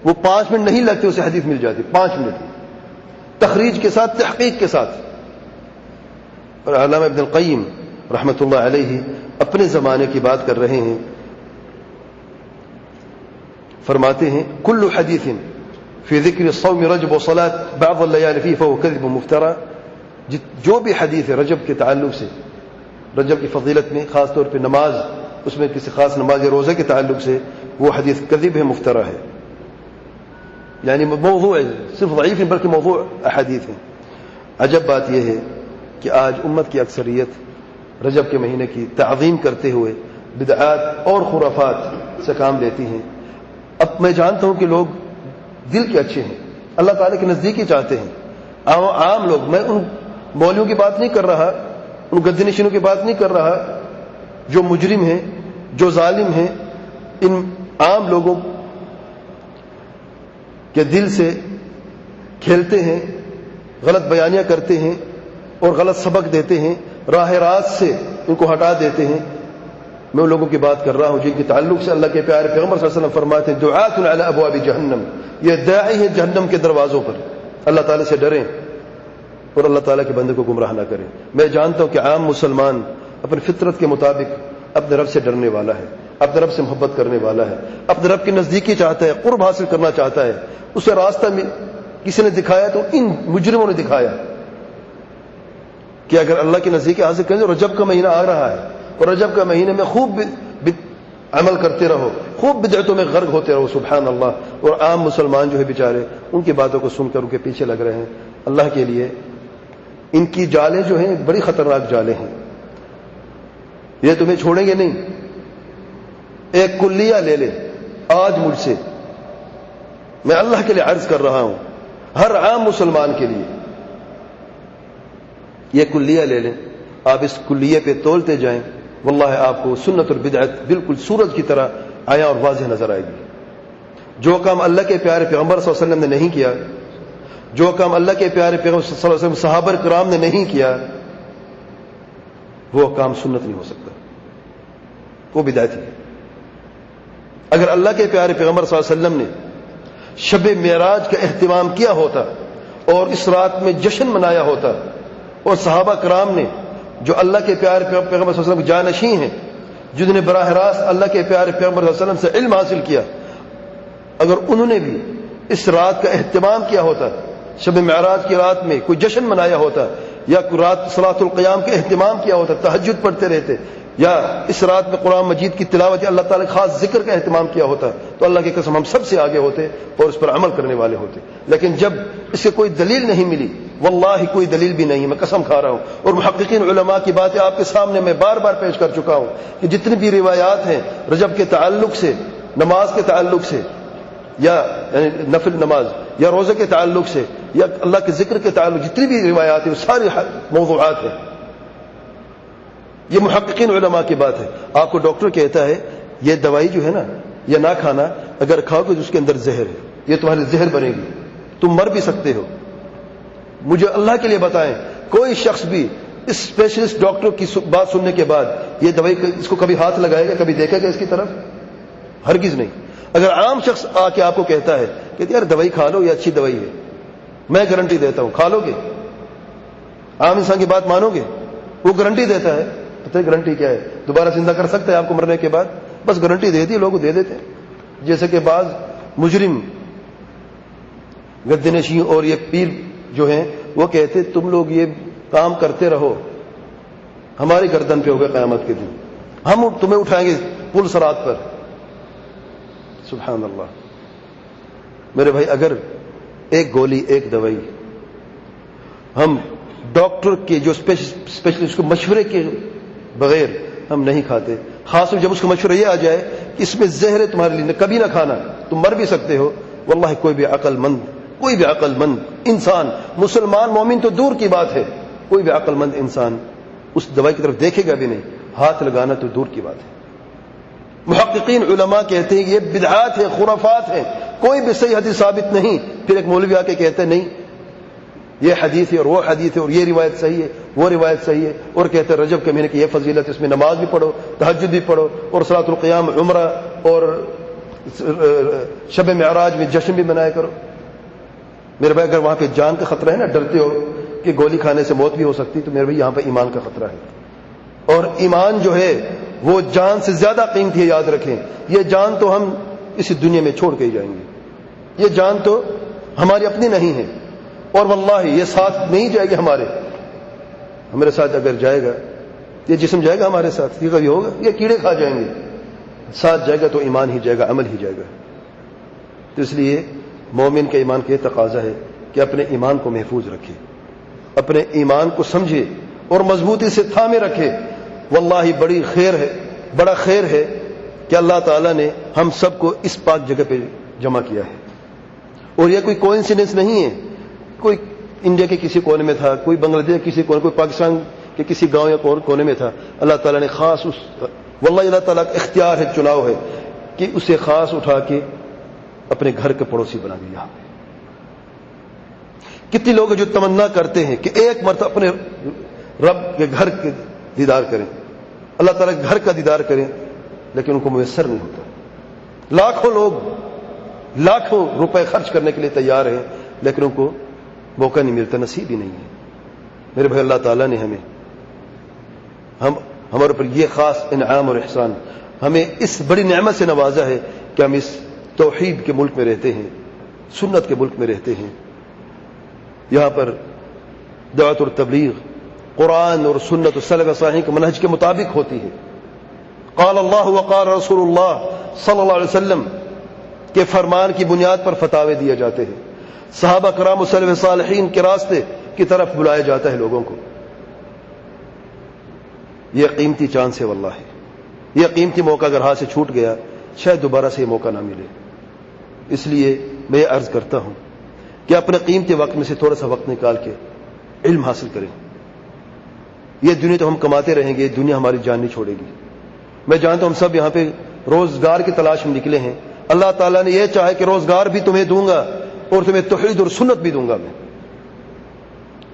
Speaker 1: وہ 5 منٹ نہیں لگتے اسے حدیث مل جاتی, 5 منٹ تخریج کے ساتھ, تحقیق کے ساتھ. اور علامہ ابن القیم رحمۃ اللہ علیہ اپنے زمانے کی بات کر رہے ہیں, فرماتے ہیں کل حدیث فی ذکر صوم رجب وصلاة بعض الليال فيه فهو كذب مفترى. جو بھی حدیث ہے رجب کے تعلق سے, رجب کی فضیلت میں خاص طور پہ نماز, اس میں کسی خاص نماز یا روزے کے تعلق سے, وہ حدیث کذب ہے, مفترا ہے, یعنی موضوع ہے, صرف ضعیف نہیں بلکہ موضوع احادیث ہیں. عجب بات یہ ہے کہ آج امت کی اکثریت رجب کے مہینے کی تعظیم کرتے ہوئے بدعات اور خرافات سے کام لیتی ہیں. اب میں جانتا ہوں کہ لوگ دل کے اچھے ہیں, اللہ تعالیٰ کے نزدیکی چاہتے ہیں, عام لوگ, میں ان مولویوں کی بات نہیں کر رہا, ان گدی نشینوں کی بات نہیں کر رہا جو مجرم ہیں, جو ظالم ہیں. ان عام لوگوں کے دل سے کھیلتے ہیں, غلط بیانیاں کرتے ہیں اور غلط سبق دیتے ہیں, راہ راست سے ان کو ہٹا دیتے ہیں. میں ان لوگوں کی بات کر رہا ہوں جن کے تعلق سے اللہ کے پیارے پیغمبر صلی اللہ علیہ وسلم فرماتے ہیں دعات علی ابواب جہنم, یہ داعی ہیں جہنم کے دروازوں پر. اللہ تعالیٰ سے ڈریں اور اللہ تعالیٰ کے بندے کو گمراہ نہ کریں. میں جانتا ہوں کہ عام مسلمان اپنی فطرت کے مطابق اپنے رب سے ڈرنے والا ہے, اپنے رب سے محبت کرنے والا ہے, اپنے رب کی نزدیکی چاہتا ہے, قرب حاصل کرنا چاہتا ہے. اسے راستہ میں کسی نے دکھایا تو ان مجرموں نے دکھایا کہ اگر اللہ کی نزدیکی حاصل کریں تو رجب کا مہینہ آ رہا ہے, اور رجب کا مہینے میں خوب عمل کرتے رہو, خوب بدعتوں میں غرق ہوتے رہو. سبحان اللہ. اور عام مسلمان جو ہے بیچارے ان کی باتوں کو سن کر ان کے پیچھے لگ رہے ہیں. اللہ کے لیے ان کی جالیں جو ہیں بڑی خطرناک جالیں ہیں, یہ تمہیں چھوڑیں گے نہیں. ایک کلیہ لے لے آج مجھ سے میں اللہ کے لیے عرض کر رہا ہوں، ہر عام مسلمان کے لیے یہ کلیہ لے لیں، آپ اس کلیے پہ تولتے جائیں، واللہ آپ کو سنت اور بدعت بالکل سورج کی طرح عیاں اور واضح نظر آئے گی۔ جو کام اللہ کے پیارے پیغمبر صلی اللہ علیہ وسلم نے نہیں کیا، جو کام اللہ کے پیارے پیغمبر صلی اللہ علیہ وسلم صحابہ کرام نے نہیں کیا، وہ کام سنت نہیں ہو سکتا، وہ بدعت ہے۔ اگر اللہ کے پیارے پیغمبر صلی اللہ علیہ وسلم نے شب معراج کا اہتمام کیا ہوتا اور اس رات میں جشن منایا ہوتا، اور صحابہ کرام نے جو اللہ کے پیارے پیغمبر صلی اللہ علیہ وسلم کے جانشین ہیں، جنہوں نے براہ راست اللہ کے پیارے پیغمبر صلی اللہ علیہ وسلم سے علم حاصل کیا، اگر انہوں نے بھی اس رات کا اہتمام کیا ہوتا، شب معراج کی رات میں کوئی جشن منایا ہوتا، یا کوئی رات صلاۃ القیام کا اہتمام کیا ہوتا، تہجد پڑھتے رہتے، یا اس رات میں قرآن مجید کی تلاوت یا اللہ تعالیٰ خاص ذکر کا اہتمام کیا ہوتا، تو اللہ کی قسم ہم سب سے آگے ہوتے اور اس پر عمل کرنے والے ہوتے۔ لیکن جب اس سے کوئی دلیل نہیں ملی، واللہ کوئی دلیل بھی نہیں، میں قسم کھا رہا ہوں، اور محققین علماء کی باتیں آپ کے سامنے میں بار بار پیش کر چکا ہوں کہ جتنی بھی روایات ہیں رجب کے تعلق سے، نماز کے تعلق سے، یا یعنی نفل نماز یا روزے کے تعلق سے، یا اللہ کے ذکر کے تعلق، جتنی بھی روایات ہیں وہ ساری موضوعات ہیں۔ یہ محققین علماء کی بات ہے۔ آپ کو ڈاکٹر کہتا ہے یہ دوائی جو ہے نا، یہ نہ کھانا، اگر کھاؤ گے تو اس کے اندر زہر ہے، یہ تمہارے زہر بنے گی، تم مر بھی سکتے ہو۔ مجھے اللہ کے لیے بتائیں، کوئی شخص بھی اس اسپیشلسٹ ڈاکٹر کی بات سننے کے بعد یہ دوائی اس کو کبھی ہاتھ لگائے گا، کبھی دیکھے گا اس کی طرف؟ ہرگز نہیں۔ اگر عام شخص آ کے آپ کو کہتا ہے کہ یار دوائی کھا لو، یہ اچھی دوائی ہے، میں گارنٹی دیتا ہوں، کھا لو گے؟ عام انسان کی بات مانو گے؟ وہ گارنٹی دیتا ہے، پتہ ہے گارنٹی کیا ہے؟ دوبارہ زندہ کر سکتا ہے آپ کو مرنے کے بعد؟ بس گارنٹی دے دی، لوگ دے دیتے ہیں۔ جیسے کہ بعض مجرم گدنشی اور یہ پیر جو ہیں وہ کہتے تم لوگ یہ کام کرتے رہو، ہماری گردن پہ ہوگا قیامت کے دن، ہم تمہیں اٹھائیں گے پل صراط پر۔ سبحان اللہ۔ میرے بھائی، اگر ایک گولی، ایک دوائی ہم ڈاکٹر کے جو اسپیشلسٹ کو مشورے کے بغیر ہم نہیں کھاتے، خاص طور جب اس کا مشورہ یہ آ جائے کہ اس میں زہر ہے تمہارے لیے، کبھی نہ کھانا، تم مر بھی سکتے ہو، واللہ کوئی بھی عقل مند انسان، مسلمان مومن تو دور کی بات ہے، کوئی بھی عقل مند انسان اس دوائی کی طرف دیکھے گا بھی نہیں، ہاتھ لگانا تو دور کی بات ہے۔ محققین علماء کہتے ہیں یہ بدعات ہیں، خرافات ہیں، کوئی بھی صحیح حدیث ثابت نہیں۔ پھر ایک مولوی آ کے کہتے ہیں نہیں یہ حدیث ہے اور وہ حدیث ہے اور یہ روایت صحیح ہے، وہ روایت صحیح ہے، اور کہتے ہیں رجب کے مہینے کی یہ فضیلت، اس میں نماز بھی پڑھو، تہجد بھی پڑھو، اور صلاۃ القیام، عمرہ اور شب معراج میں جشن بھی منایا کرو۔ میرے بھائی، اگر وہاں پہ جان کا خطرہ ہے نا، ڈرتے ہو کہ گولی کھانے سے موت بھی ہو سکتی، تو میرے بھائی یہاں پہ ایمان کا خطرہ ہے، اور ایمان جو ہے وہ جان سے زیادہ قیمتی ہے، یاد رکھیں۔ یہ جان تو ہم اسی دنیا میں چھوڑ کے ہی جائیں گے، یہ جان تو ہماری اپنی نہیں ہے، اور واللہ یہ ساتھ نہیں جائے گی ہمارے ساتھ اگر جائے گا، یہ جسم جائے گا ہمارے ساتھ، یہ کبھی ہوگا؟ یہ کیڑے کھا جائیں گے، ساتھ جائے گا تو ایمان ہی جائے گا، عمل ہی جائے گا۔ تو اس لیے مومن کے ایمان کا یہ تقاضا ہے کہ اپنے ایمان کو محفوظ رکھے، اپنے ایمان کو سمجھے اور مضبوطی سے تھامے رکھے۔ واللہ بڑا خیر ہے کہ اللہ تعالیٰ نے ہم سب کو اس پاک جگہ پہ جمع کیا ہے، اور یہ کوئی کوئنسیڈنس نہیں ہے، کوئی انڈیا کے کسی کونے میں تھا، کوئی بنگلہ دیش کسی کونے، کوئی پاکستان کے کسی گاؤں یا کونے میں تھا، اللہ تعالیٰ نے خاص واللہ اللہ تعالیٰ کا اختیار ہے، چناؤ ہے کہ اسے خاص اٹھا کے اپنے گھر کے پڑوسی بنا دیا۔ کتنے لوگ جو تمنا کرتے ہیں کہ ایک مرتبہ اپنے رب کے گھر کے دیدار کریں، اللہ تعالیٰ کے گھر کا دیدار کریں، لیکن ان کو میسر نہیں ہوتا۔ لاکھوں لوگ لاکھوں روپے خرچ کرنے کے لیے تیار ہیں، لیکن ان کو موقع نہیں ملتا، نصیب ہی نہیں ہے۔ میرے بھائی، اللہ تعالیٰ نے ہمارے اوپر یہ خاص انعام اور احسان، ہمیں اس بڑی نعمت سے نوازا ہے کہ ہم اس توحید کے ملک میں رہتے ہیں، سنت کے ملک میں رہتے ہیں۔ یہاں پر دعوت اور تبلیغ قرآن اور سنت و سلف صالحین کے منہج کے مطابق ہوتی ہے۔ قال اللہ وقال رسول اللہ صلی اللہ علیہ وسلم کے فرمان کی بنیاد پر فتاوے دیے جاتے ہیں، صحابہ کرام و سلف صالحین کے راستے کی طرف بلایا جاتا ہے لوگوں کو۔ یہ قیمتی چانس ہے، واللہ یہ قیمتی موقع اگر ہاتھ سے چھوٹ گیا شاید دوبارہ سے یہ موقع نہ ملے۔ اس لیے میں یہ عرض کرتا ہوں کہ اپنے قیمتی وقت میں سے تھوڑا سا وقت نکال کے علم حاصل کریں. یہ دنیا تو ہم کماتے رہیں گے, دنیا ہماری جان نہیں چھوڑے گی. میں جانتا ہوں ہم سب یہاں پہ روزگار کی تلاش میں نکلے ہیں. اللہ تعالیٰ نے یہ چاہے کہ روزگار بھی تمہیں دوں گا اور تمہیں توحید اور سنت بھی دوں گا میں,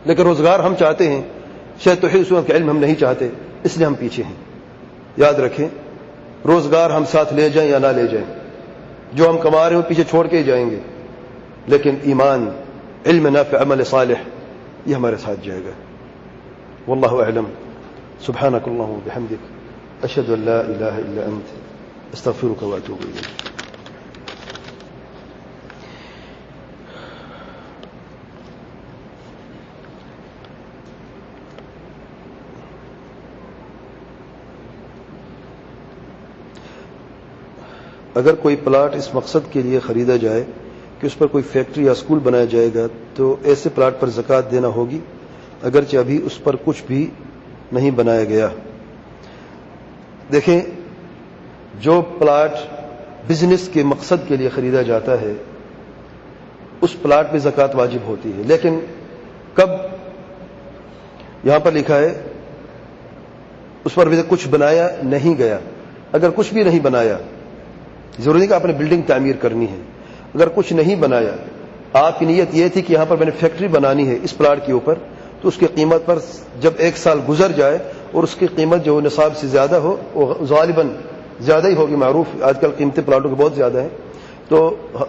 Speaker 1: لیکن روزگار ہم چاہتے ہیں, شاید توحید سنت کا علم ہم نہیں چاہتے, اس لیے ہم پیچھے ہیں. یاد رکھیں, روزگار ہم ساتھ لے جائیں یا نہ لے جائیں, جو ہم کما رہے ہیں پیچھے چھوڑ کے ہی جائیں گے, لیکن ایمان, علم نافع, عمل صالح یہ ہمارے ساتھ جائے گا. واللہ اعلم. سبحانک اللہم وبحمدک, اشہد ان لا الہ الا انت, استغفرک واتوب الیک. اگر کوئی پلاٹ اس مقصد کے لیے خریدا جائے کہ اس پر کوئی فیکٹری یا اسکول بنایا جائے گا تو ایسے پلاٹ پر زکوٰۃ دینا ہوگی اگرچہ ابھی اس پر کچھ بھی نہیں بنایا گیا. دیکھیں, جو پلاٹ بزنس کے مقصد کے لیے خریدا جاتا ہے اس پلاٹ پہ زکوٰۃ واجب ہوتی ہے, لیکن کب؟ یہاں پر لکھا ہے اس پر بھی کچھ بنایا نہیں گیا. اگر کچھ بھی نہیں بنایا, ضروری نہیں کہ آپ نے بلڈنگ تعمیر کرنی ہے, اگر کچھ نہیں بنایا, آپ کی نیت یہ تھی کہ یہاں پر میں نے فیکٹری بنانی ہے اس پلاٹ کے اوپر, تو اس کی قیمت پر جب 1 سال گزر جائے اور اس کی قیمت جو نصاب سے زیادہ ہو, وہ غالباً زیادہ ہی ہوگی, معروف آج کل قیمتیں پلاٹوں کے بہت زیادہ ہیں, تو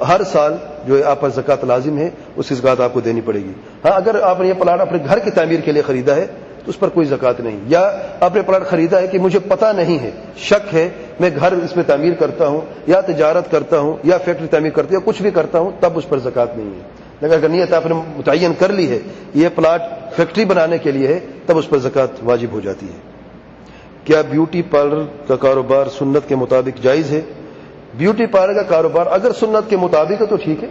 Speaker 1: ہر سال جو ہے آپ پر زکوٰۃ لازم ہے, اس کی زکوٰۃ آپ کو دینی پڑے گی. ہاں, اگر آپ نے یہ پلاٹ اپنے گھر کی تعمیر کے لیے خریدا ہے تو اس پر کوئی زکوٰۃ نہیں, یا آپ نے پلاٹ خریدا ہے کہ مجھے پتہ نہیں ہے, شک ہے, میں گھر اس میں تعمیر کرتا ہوں یا تجارت کرتا ہوں یا فیکٹری تعمیر کرتا ہوں یا کچھ بھی کرتا ہوں, تب اس پر زکوٰۃ نہیں ہے. لیکن اگر نیت آپ نے متعین کر لی ہے یہ پلاٹ فیکٹری بنانے کے لیے ہے, تب اس پر زکوٰۃ واجب ہو جاتی ہے. کیا بیوٹی پارلر کا کاروبار سنت کے مطابق جائز ہے؟ بیوٹی پارلر کا کاروبار اگر سنت کے مطابق ہے تو ٹھیک ہے,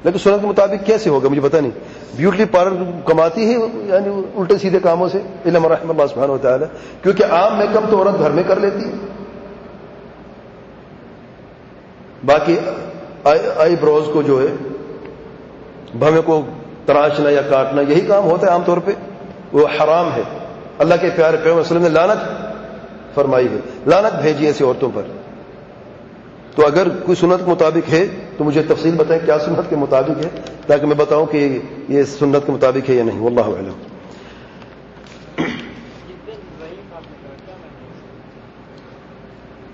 Speaker 1: لیکن سنت کے مطابق کیسے ہوگا مجھے پتہ نہیں. بیوٹی پارلر کماتی ہے یعنی الٹے سیدھے کاموں سے, الا من رحم اللہ سبحانہ و تعالی, کیونکہ عام میک اپ تو عورت گھر میں کر لیتی ہے. باقی آئی بروز کو جو ہے بھویں کو تراشنا یا کاٹنا یہی کام ہوتا ہے عام طور پہ, وہ حرام ہے. اللہ کے پیارے پیغمبر صلی اللہ علیہ وسلم نے لعنت فرمائی ہے, لعنت بھیجی ایسی عورتوں پر. تو اگر کوئی سنت کے مطابق ہے تو مجھے تفصیل بتائیں کیا سنت کے مطابق ہے, تاکہ میں بتاؤں کہ یہ سنت کے مطابق ہے یا نہیں. واللہ اعلم.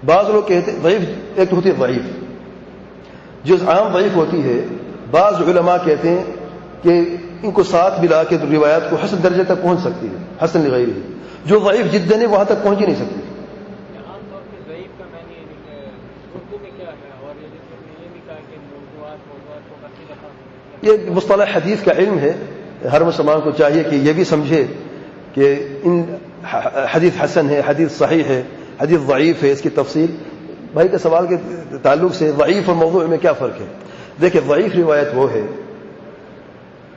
Speaker 1: بعض لوگ کہتے ہیں ضعیف, ایک تو ہوتی ہے ضعیف, جو عام ضعیف ہوتی ہے. بعض علماء کہتے ہیں کہ ان کو ساتھ ملا کے روایات کو حسن درجے تک پہنچ سکتی ہے, حسن لغیرہ ہے. جو ضعیف جدا ہے وہاں تک پہنچ ہی نہیں سکتی. یہ مصطلح حدیث کا علم ہے, ہر مسلمان کو چاہیے کہ یہ بھی سمجھے کہ ان حدیث حسن ہے, حدیث صحیح ہے, حدیث ضعیف ہے, اس کی تفصیل. بھائی کے سوال کے تعلق سے ضعیف اور موضوع میں کیا فرق ہے؟ دیکھیں, ضعیف روایت وہ ہے,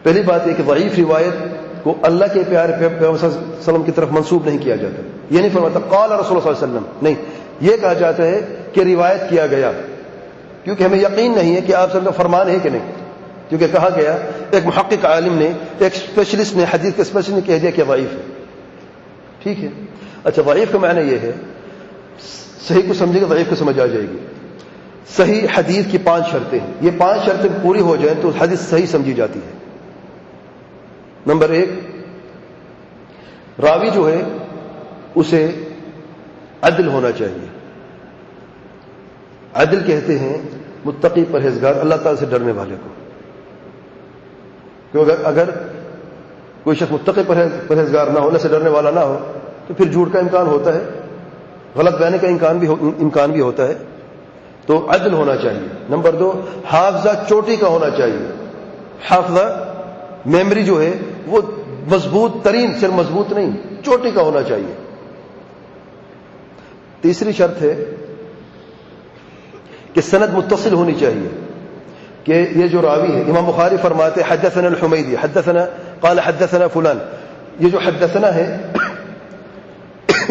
Speaker 1: پہلی بات یہ کہ ضعیف روایت کو اللہ کے پیارے پیغمبر صلی اللہ علیہ وسلم کی طرف منسوب نہیں کیا جاتا. یہ نہیں فرماتا قال رسول اللہ صلی اللہ علیہ وسلم, نہیں, یہ کہا جاتا ہے کہ روایت کیا گیا, کیونکہ ہمیں یقین نہیں ہے کہ آپ صلی اللہ علیہ وسلم کا فرمان ہے کہ نہیں. کیونکہ کہا گیا, ایک محقق عالم نے, ایک اسپیشلسٹ نے, حدیث کے اسپیشلسٹ نے کہہ دیا کہ ضعیف ہے. ٹھیک ہے, اچھا ضعیف کا معنی یہ ہے, صحیح کو سمجھے گا ضعیف کو سمجھ آ جائے گی. صحیح حدیث کی 5 شرطیں ہیں, یہ 5 شرطیں پوری ہو جائیں تو حدیث صحیح سمجھی جاتی ہے. نمبر 1, راوی جو ہے اسے عدل ہونا چاہیے. عدل کہتے ہیں متقی, پرہیزگار, اللہ تعالی سے ڈرنے والے کو. کیونکہ اگر کوئی شخص متقی پرہیزگار نہ ہو, اللہ سے ڈرنے والا نہ ہو, تو پھر جھوٹ کا امکان ہوتا ہے, غلط بیانی کا امکان بھی ہوتا ہے. تو عدل ہونا چاہیے. نمبر 2, حافظہ چوٹی کا ہونا چاہیے. حافظہ میموری جو ہے وہ مضبوط ترین, صرف مضبوط نہیں, چوٹی کا ہونا چاہیے. تیسری شرط ہے کہ سند متصل ہونی چاہیے, کہ یہ جو راوی ہے, امام بخاری فرماتے حدثنا الحمیدی حدثنا قال حدثنا فلان. یہ جو حدثنا ہے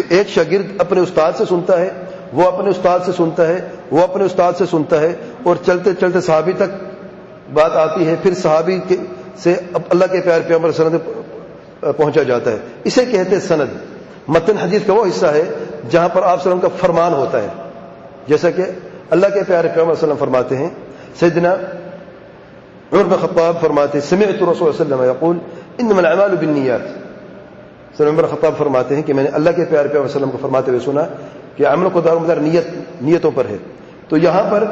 Speaker 1: ایک شاگرد اپنے استاد سے سنتا ہے, وہ اپنے استاد سے سنتا ہے, وہ اپنے استاد سے سنتا ہے, اور چلتے چلتے صحابی تک بات آتی ہے، پھر صحابی سے اللہ کے پیارے پیغمبر صلی اللہ علیہ وسلم پہنچا جاتا ہے. اسے کہتے ہیں سند. متن حدیث کا وہ حصہ ہے جہاں پر آپ صلی اللہ علیہ وسلم کا فرمان ہوتا ہے، جیسا کہ اللہ کے پیارے پیغمبر صلی اللہ علیہ وسلم فرماتے ہیں. سیدنا عمر بن خطاب فرماتے ہیں سمعت رسول اللہ صلی اللہ علیہ وسلم یقول انما الاعمال بالنیات. سیدنا عمر بن خطاب فرماتے ہیں کہ میں نے اللہ کے پیارے پیغمبر صلی اللہ علیہ وسلم کو فرماتے ہوئے سنا کہ عمل کو دار نیتوں پر ہے. تو یہاں پر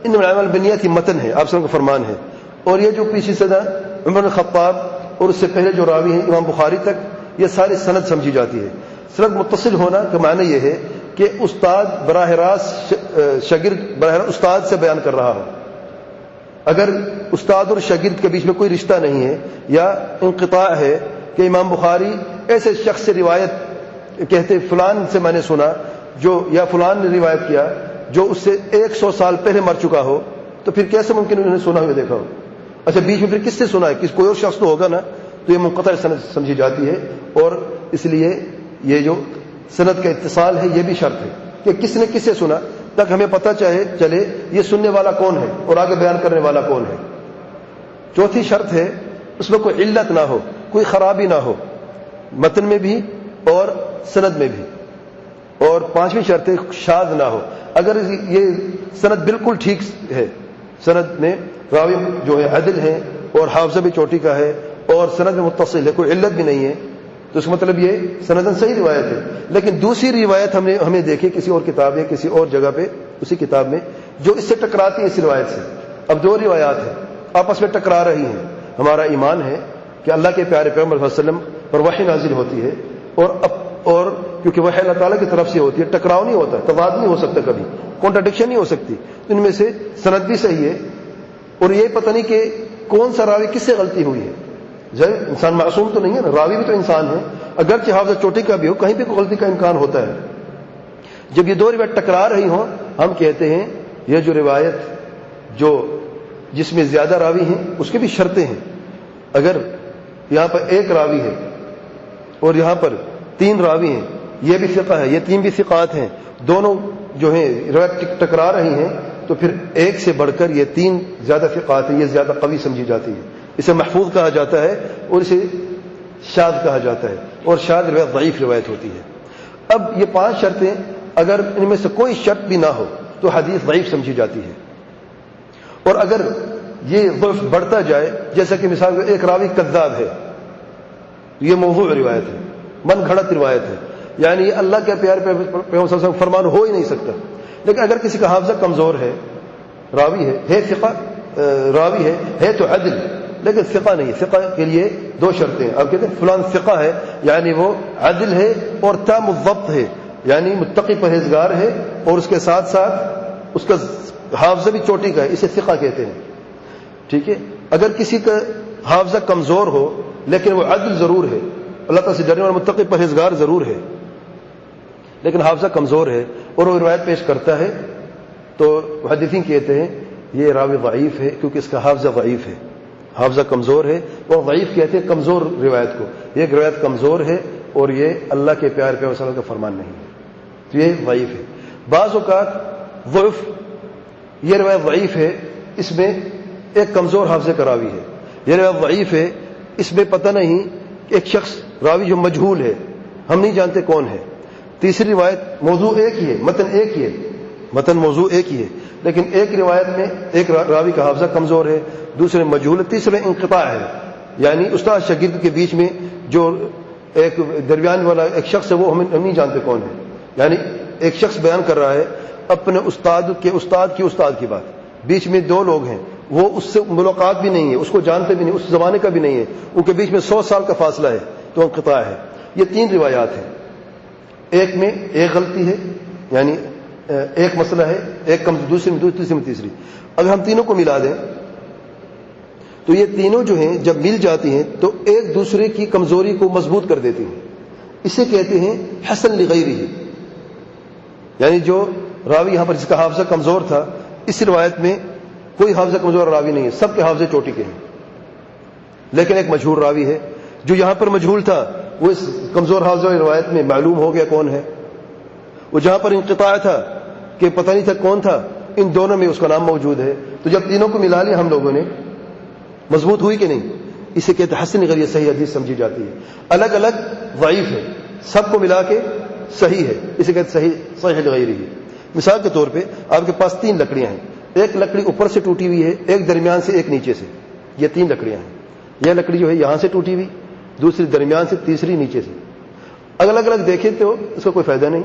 Speaker 1: انما الاعمال بالنیات کی متن ہے، آپ صلی اللہ علیہ وسلم کا فرمان ہے. اور یہ جو پیچھے سیدنا عمر بن خطاب اور اس سے پہلے جو راوی ہیں امام بخاری تک، یہ ساری سند سمجھی جاتی ہے. سند متصل ہونا کا معنی یہ ہے کہ استاد براہ راست شاگرد براہ راست استاد سے بیان کر رہا ہو. اگر استاد اور شاگرد کے بیچ میں کوئی رشتہ نہیں ہے یا انقطاع ہے کہ امام بخاری ایسے شخص سے روایت کہتے فلان سے میں نے سنا جو یا فلان نے روایت کیا جو اس سے 100 سال پہلے مر چکا ہو، تو پھر کیسے ممکن انہوں نے سنا ہوا دیکھا ہو؟ اچھا بیچ میں پھر کس سے سنا ہے؟ کوئی اور شخص تو ہوگا نا. تو یہ منقطع سند سمجھی جاتی ہے. اور اس لیے یہ جو سند کا اتصال ہے یہ بھی شرط ہے کہ کس نے کس سے سنا، تاکہ ہمیں پتہ چلے یہ سننے والا کون ہے اور آگے بیان کرنے والا کون ہے. چوتھی شرط ہے اس میں کوئی علت نہ ہو، کوئی خرابی نہ ہو متن میں بھی اور سند میں بھی. اور پانچویں شرط ہے شاذ نہ ہو. اگر یہ سند بالکل ٹھیک ہے، سند میں راوی جو ہے عدل ہے اور حافظہ بھی چوٹی کا ہے اور سند میں متصل ہے، کوئی علت بھی نہیں ہے، تو اس کا مطلب یہ سندن صحیح روایت ہے. لیکن دوسری روایت ہمیں دیکھی کسی اور کتاب یا کسی اور جگہ پہ اسی کتاب میں جو اس سے ٹکراتی ہے اس روایت سے. اب دو روایات ہیں آپس میں ٹکرا رہی ہیں. ہمارا ایمان ہے کہ اللہ کے پیارے پیغمبر صلی اللہ علیہ وسلم پر وحی نازل ہوتی ہے اور کیونکہ وحی اللہ تعالیٰ کی طرف سے ہوتی ہے، ٹکراؤ نہیں ہوتا، تضاد نہیں ہو سکتا، کبھی کانٹرڈکشن نہیں ہو سکتی. ان میں سے سند بھی صحیح ہے اور یہ پتہ نہیں کہ کون سا راوی کس سے غلطی ہوئی ہے. انسان معصوم تو نہیں ہے نا، راوی بھی تو انسان ہے، اگرچہ حافظہ چوٹی کا بھی ہو کہیں بھی کوئی غلطی کا امکان ہوتا ہے. جب یہ دو روایت ٹکرا رہی ہوں ہم کہتے ہیں یہ جو روایت جس میں زیادہ راوی ہیں اس کی بھی شرطیں ہیں. اگر یہاں پر ایک راوی ہے اور یہاں پر 3 راوی ہیں، یہ بھی ثقہ ہے یہ 3 بھی ثقات ہیں، دونوں جو ہیں روایت ٹکرا رہی ہیں، تو پھر ایک سے بڑھ کر یہ 3 زیادہ ثقات ہیں، یہ زیادہ قوی سمجھی جاتی ہے. اسے محفوظ کہا جاتا ہے اور اسے شاذ کہا جاتا ہے، اور شاذ روایت ضعیف روایت ہوتی ہے. اب یہ 5 شرطیں اگر ان میں سے کوئی شرط بھی نہ ہو تو حدیث ضعیف سمجھی جاتی ہے. اور اگر یہ ضعف بڑھتا جائے، جیسا کہ مثال ایک راوی کذاب ہے، یہ موضوع روایت ہے، من گھڑت روایت ہے، یعنی اللہ کے پیارے پیغمبر صلی اللہ علیہ وسلم فرمان ہو ہی نہیں سکتا. لیکن اگر کسی کا حافظہ کمزور ہے، راوی ہے ثقہ، راوی ہے تو عدل لیکن ثقہ نہیں. ثقہ کے لیے 2 شرطیں. اب کہتے ہیں فلان ثقہ ہے یعنی وہ عدل ہے اور تام الضبط ہے، یعنی متقی پرہیزگار ہے اور اس کے ساتھ ساتھ اس کا حافظہ بھی چوٹی کا ہے، اسے ثقہ کہتے ہیں. ٹھیک ہے. اگر کسی کا حافظہ کمزور ہو لیکن وہ عدل ضرور ہے، اللہ تعالیٰ سے ڈرنے والا متقی پرہیزگار ضرور ہے، لیکن حافظہ کمزور ہے اور وہ روایت پیش کرتا ہے، تو محدثین کہتے ہیں یہ راوی ضعیف ہے کیونکہ اس کا حافظہ ضعیف ہے، حافظہ کمزور ہے. اور ضعیف کہتے ہیں کمزور روایت کو، یہ روایت کمزور ہے اور یہ اللہ کے پیارے پیغمبر صلی اللہ علیہ وسلم کا فرمان نہیں ہے، تو یہ ضعیف ہے. بعض اوقات ضعف یہ روایت ضعیف ہے، اس میں ایک کمزور حافظے کا راوی ہے، یہ روایت ضعیف ہے، اس میں پتہ نہیں ایک شخص راوی جو مجہول ہے، ہم نہیں جانتے کون ہے. تیسری روایت موضوع ایک ہی ہے، متن ایک ہی ہے، متن موضوع ایک ہی ہے، لیکن ایک روایت میں ایک راوی کا حافظہ کمزور ہے، دوسرے مجہول ہے، تیسرے انقطاع ہے، یعنی استاد شاگرد کے بیچ میں جو ایک درمیان والا ایک شخص ہے وہ ہم نہیں جانتے کون ہے. یعنی ایک شخص بیان کر رہا ہے اپنے استاد کے استاد کی بات، بیچ میں 2 لوگ ہیں، وہ اس سے ملاقات بھی نہیں ہے، اس کو جانتے بھی نہیں، اس زمانے کا بھی نہیں ہے، ان کے بیچ میں 100 سال کا فاصلہ ہے، تو انقطاع ہے. یہ 3 روایات ہیں. ایک میں ایک غلطی ہے، یعنی ایک مسئلہ ہے، ایک دوسری میں تیسری. اگر ہم تینوں کو ملا دیں تو یہ تینوں جو ہیں جب مل جاتی ہیں تو ایک دوسرے کی کمزوری کو مضبوط کر دیتی ہیں. اسے کہتے ہیں حسن لغیرہ، یعنی جو راوی یہاں پر جس کا حافظہ کمزور تھا، اس روایت میں کوئی حافظہ کمزور راوی نہیں ہے، سب کے حافظے چوٹی کے ہیں، لیکن ایک مجہول راوی ہے. جو یہاں پر مجہول تھا وہ اس کمزور حافظہ روایت میں معلوم ہو گیا کون ہے. وہ جہاں پر انقطاع تھا کہ پتہ نہیں تھا کون تھا، ان دونوں میں اس کا نام موجود ہے. تو جب تینوں کو ملا لیا ہم لوگوں نے, مضبوط ہوئی کہ نہیں؟ اسے کہتے ہیں حسن غیر صحیح حدیث سمجھی جاتی ہے. الگ الگ ضعیف ہے, سب کو ملا کے صحیح ہے, اسے کہتے صحیح صحیح غیر ہی. مثال کے طور پہ آپ کے پاس 3 لکڑیاں ہیں, ایک لکڑی اوپر سے ٹوٹی ہوئی ہے, ایک درمیان سے, ایک نیچے سے. یہ 3 لکڑیاں ہیں. یہ لکڑی جو ہے یہاں سے ٹوٹی ہوئی, دوسری درمیان سے, تیسری نیچے سے. الگ الگ دیکھیں تو اس کا کوئی فائدہ نہیں.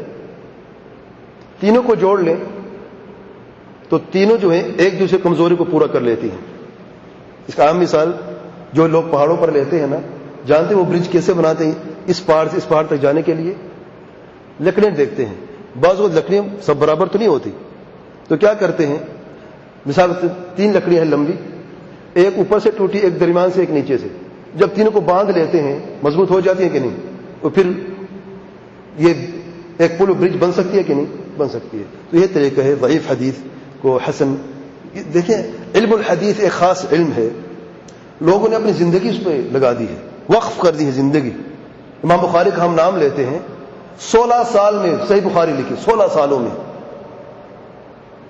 Speaker 1: تینوں کو جوڑ لیں تو تینوں جو ہیں ایک دوسرے کمزوری کو پورا کر لیتی ہیں. اس کا عام مثال جو لوگ پہاڑوں پر لیتے ہیں نا, جانتے ہیں وہ برج کیسے بناتے ہیں؟ اس پہاڑ سے اس پہاڑ تک جانے کے لیے لکڑیاں دیکھتے ہیں. بعض وہ لکڑیاں سب برابر تو نہیں ہوتی, تو کیا کرتے ہیں, مثال 3 لکڑیاں ہیں لمبی, ایک اوپر سے ٹوٹی, ایک درمیان سے, ایک نیچے سے. جب تینوں کو باندھ لیتے ہیں مضبوط ہو جاتی ہیں کہ نہیں؟ تو پھر یہ ایک پل برج بن سکتی ہے کہ نہیں؟ بن سکتی ہے. تو یہ طریقہ ہے ضعیف حدیث کو حسن. دیکھیں علم الحدیث ایک خاص علم ہے, لوگوں نے اپنی زندگی اس پہ لگا دی ہے, وقف کر دی ہے زندگی. امام بخاری کا ہم نام لیتے ہیں, 16 سال میں صحیح بخاری لکھی, 16 سالوں میں.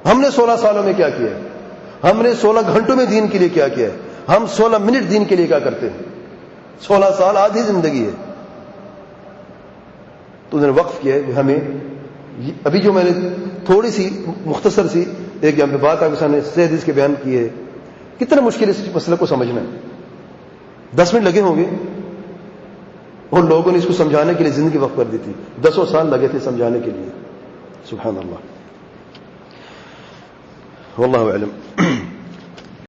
Speaker 1: ہم نے 16 سالوں میں کیا کیا ہے؟ ہم نے 16 گھنٹوں میں دین کے لیے کیا کیا ہے؟ ہم 16 منٹ دین کے لیے کیا کرتے ہیں؟ 16 سال آدھی زندگی ہے. تو انہوں نے وقف کیا ہے. ہمیں ابھی جو میں نے تھوڑی سی مختصر سی ایک یہاں پہ بات آپ کے سامنے صحیح حدیث کے بیان کی ہے, کتنا مشکل ہے اس مسئلے کو سمجھنا. 10 منٹ لگے ہوں گے, اور لوگوں نے اس کو سمجھانے کے لیے زندگی وقف کر دی تھی. 10 سال لگے تھے سمجھانے کے لیے. سبحان اللہ, واللہ اعلم.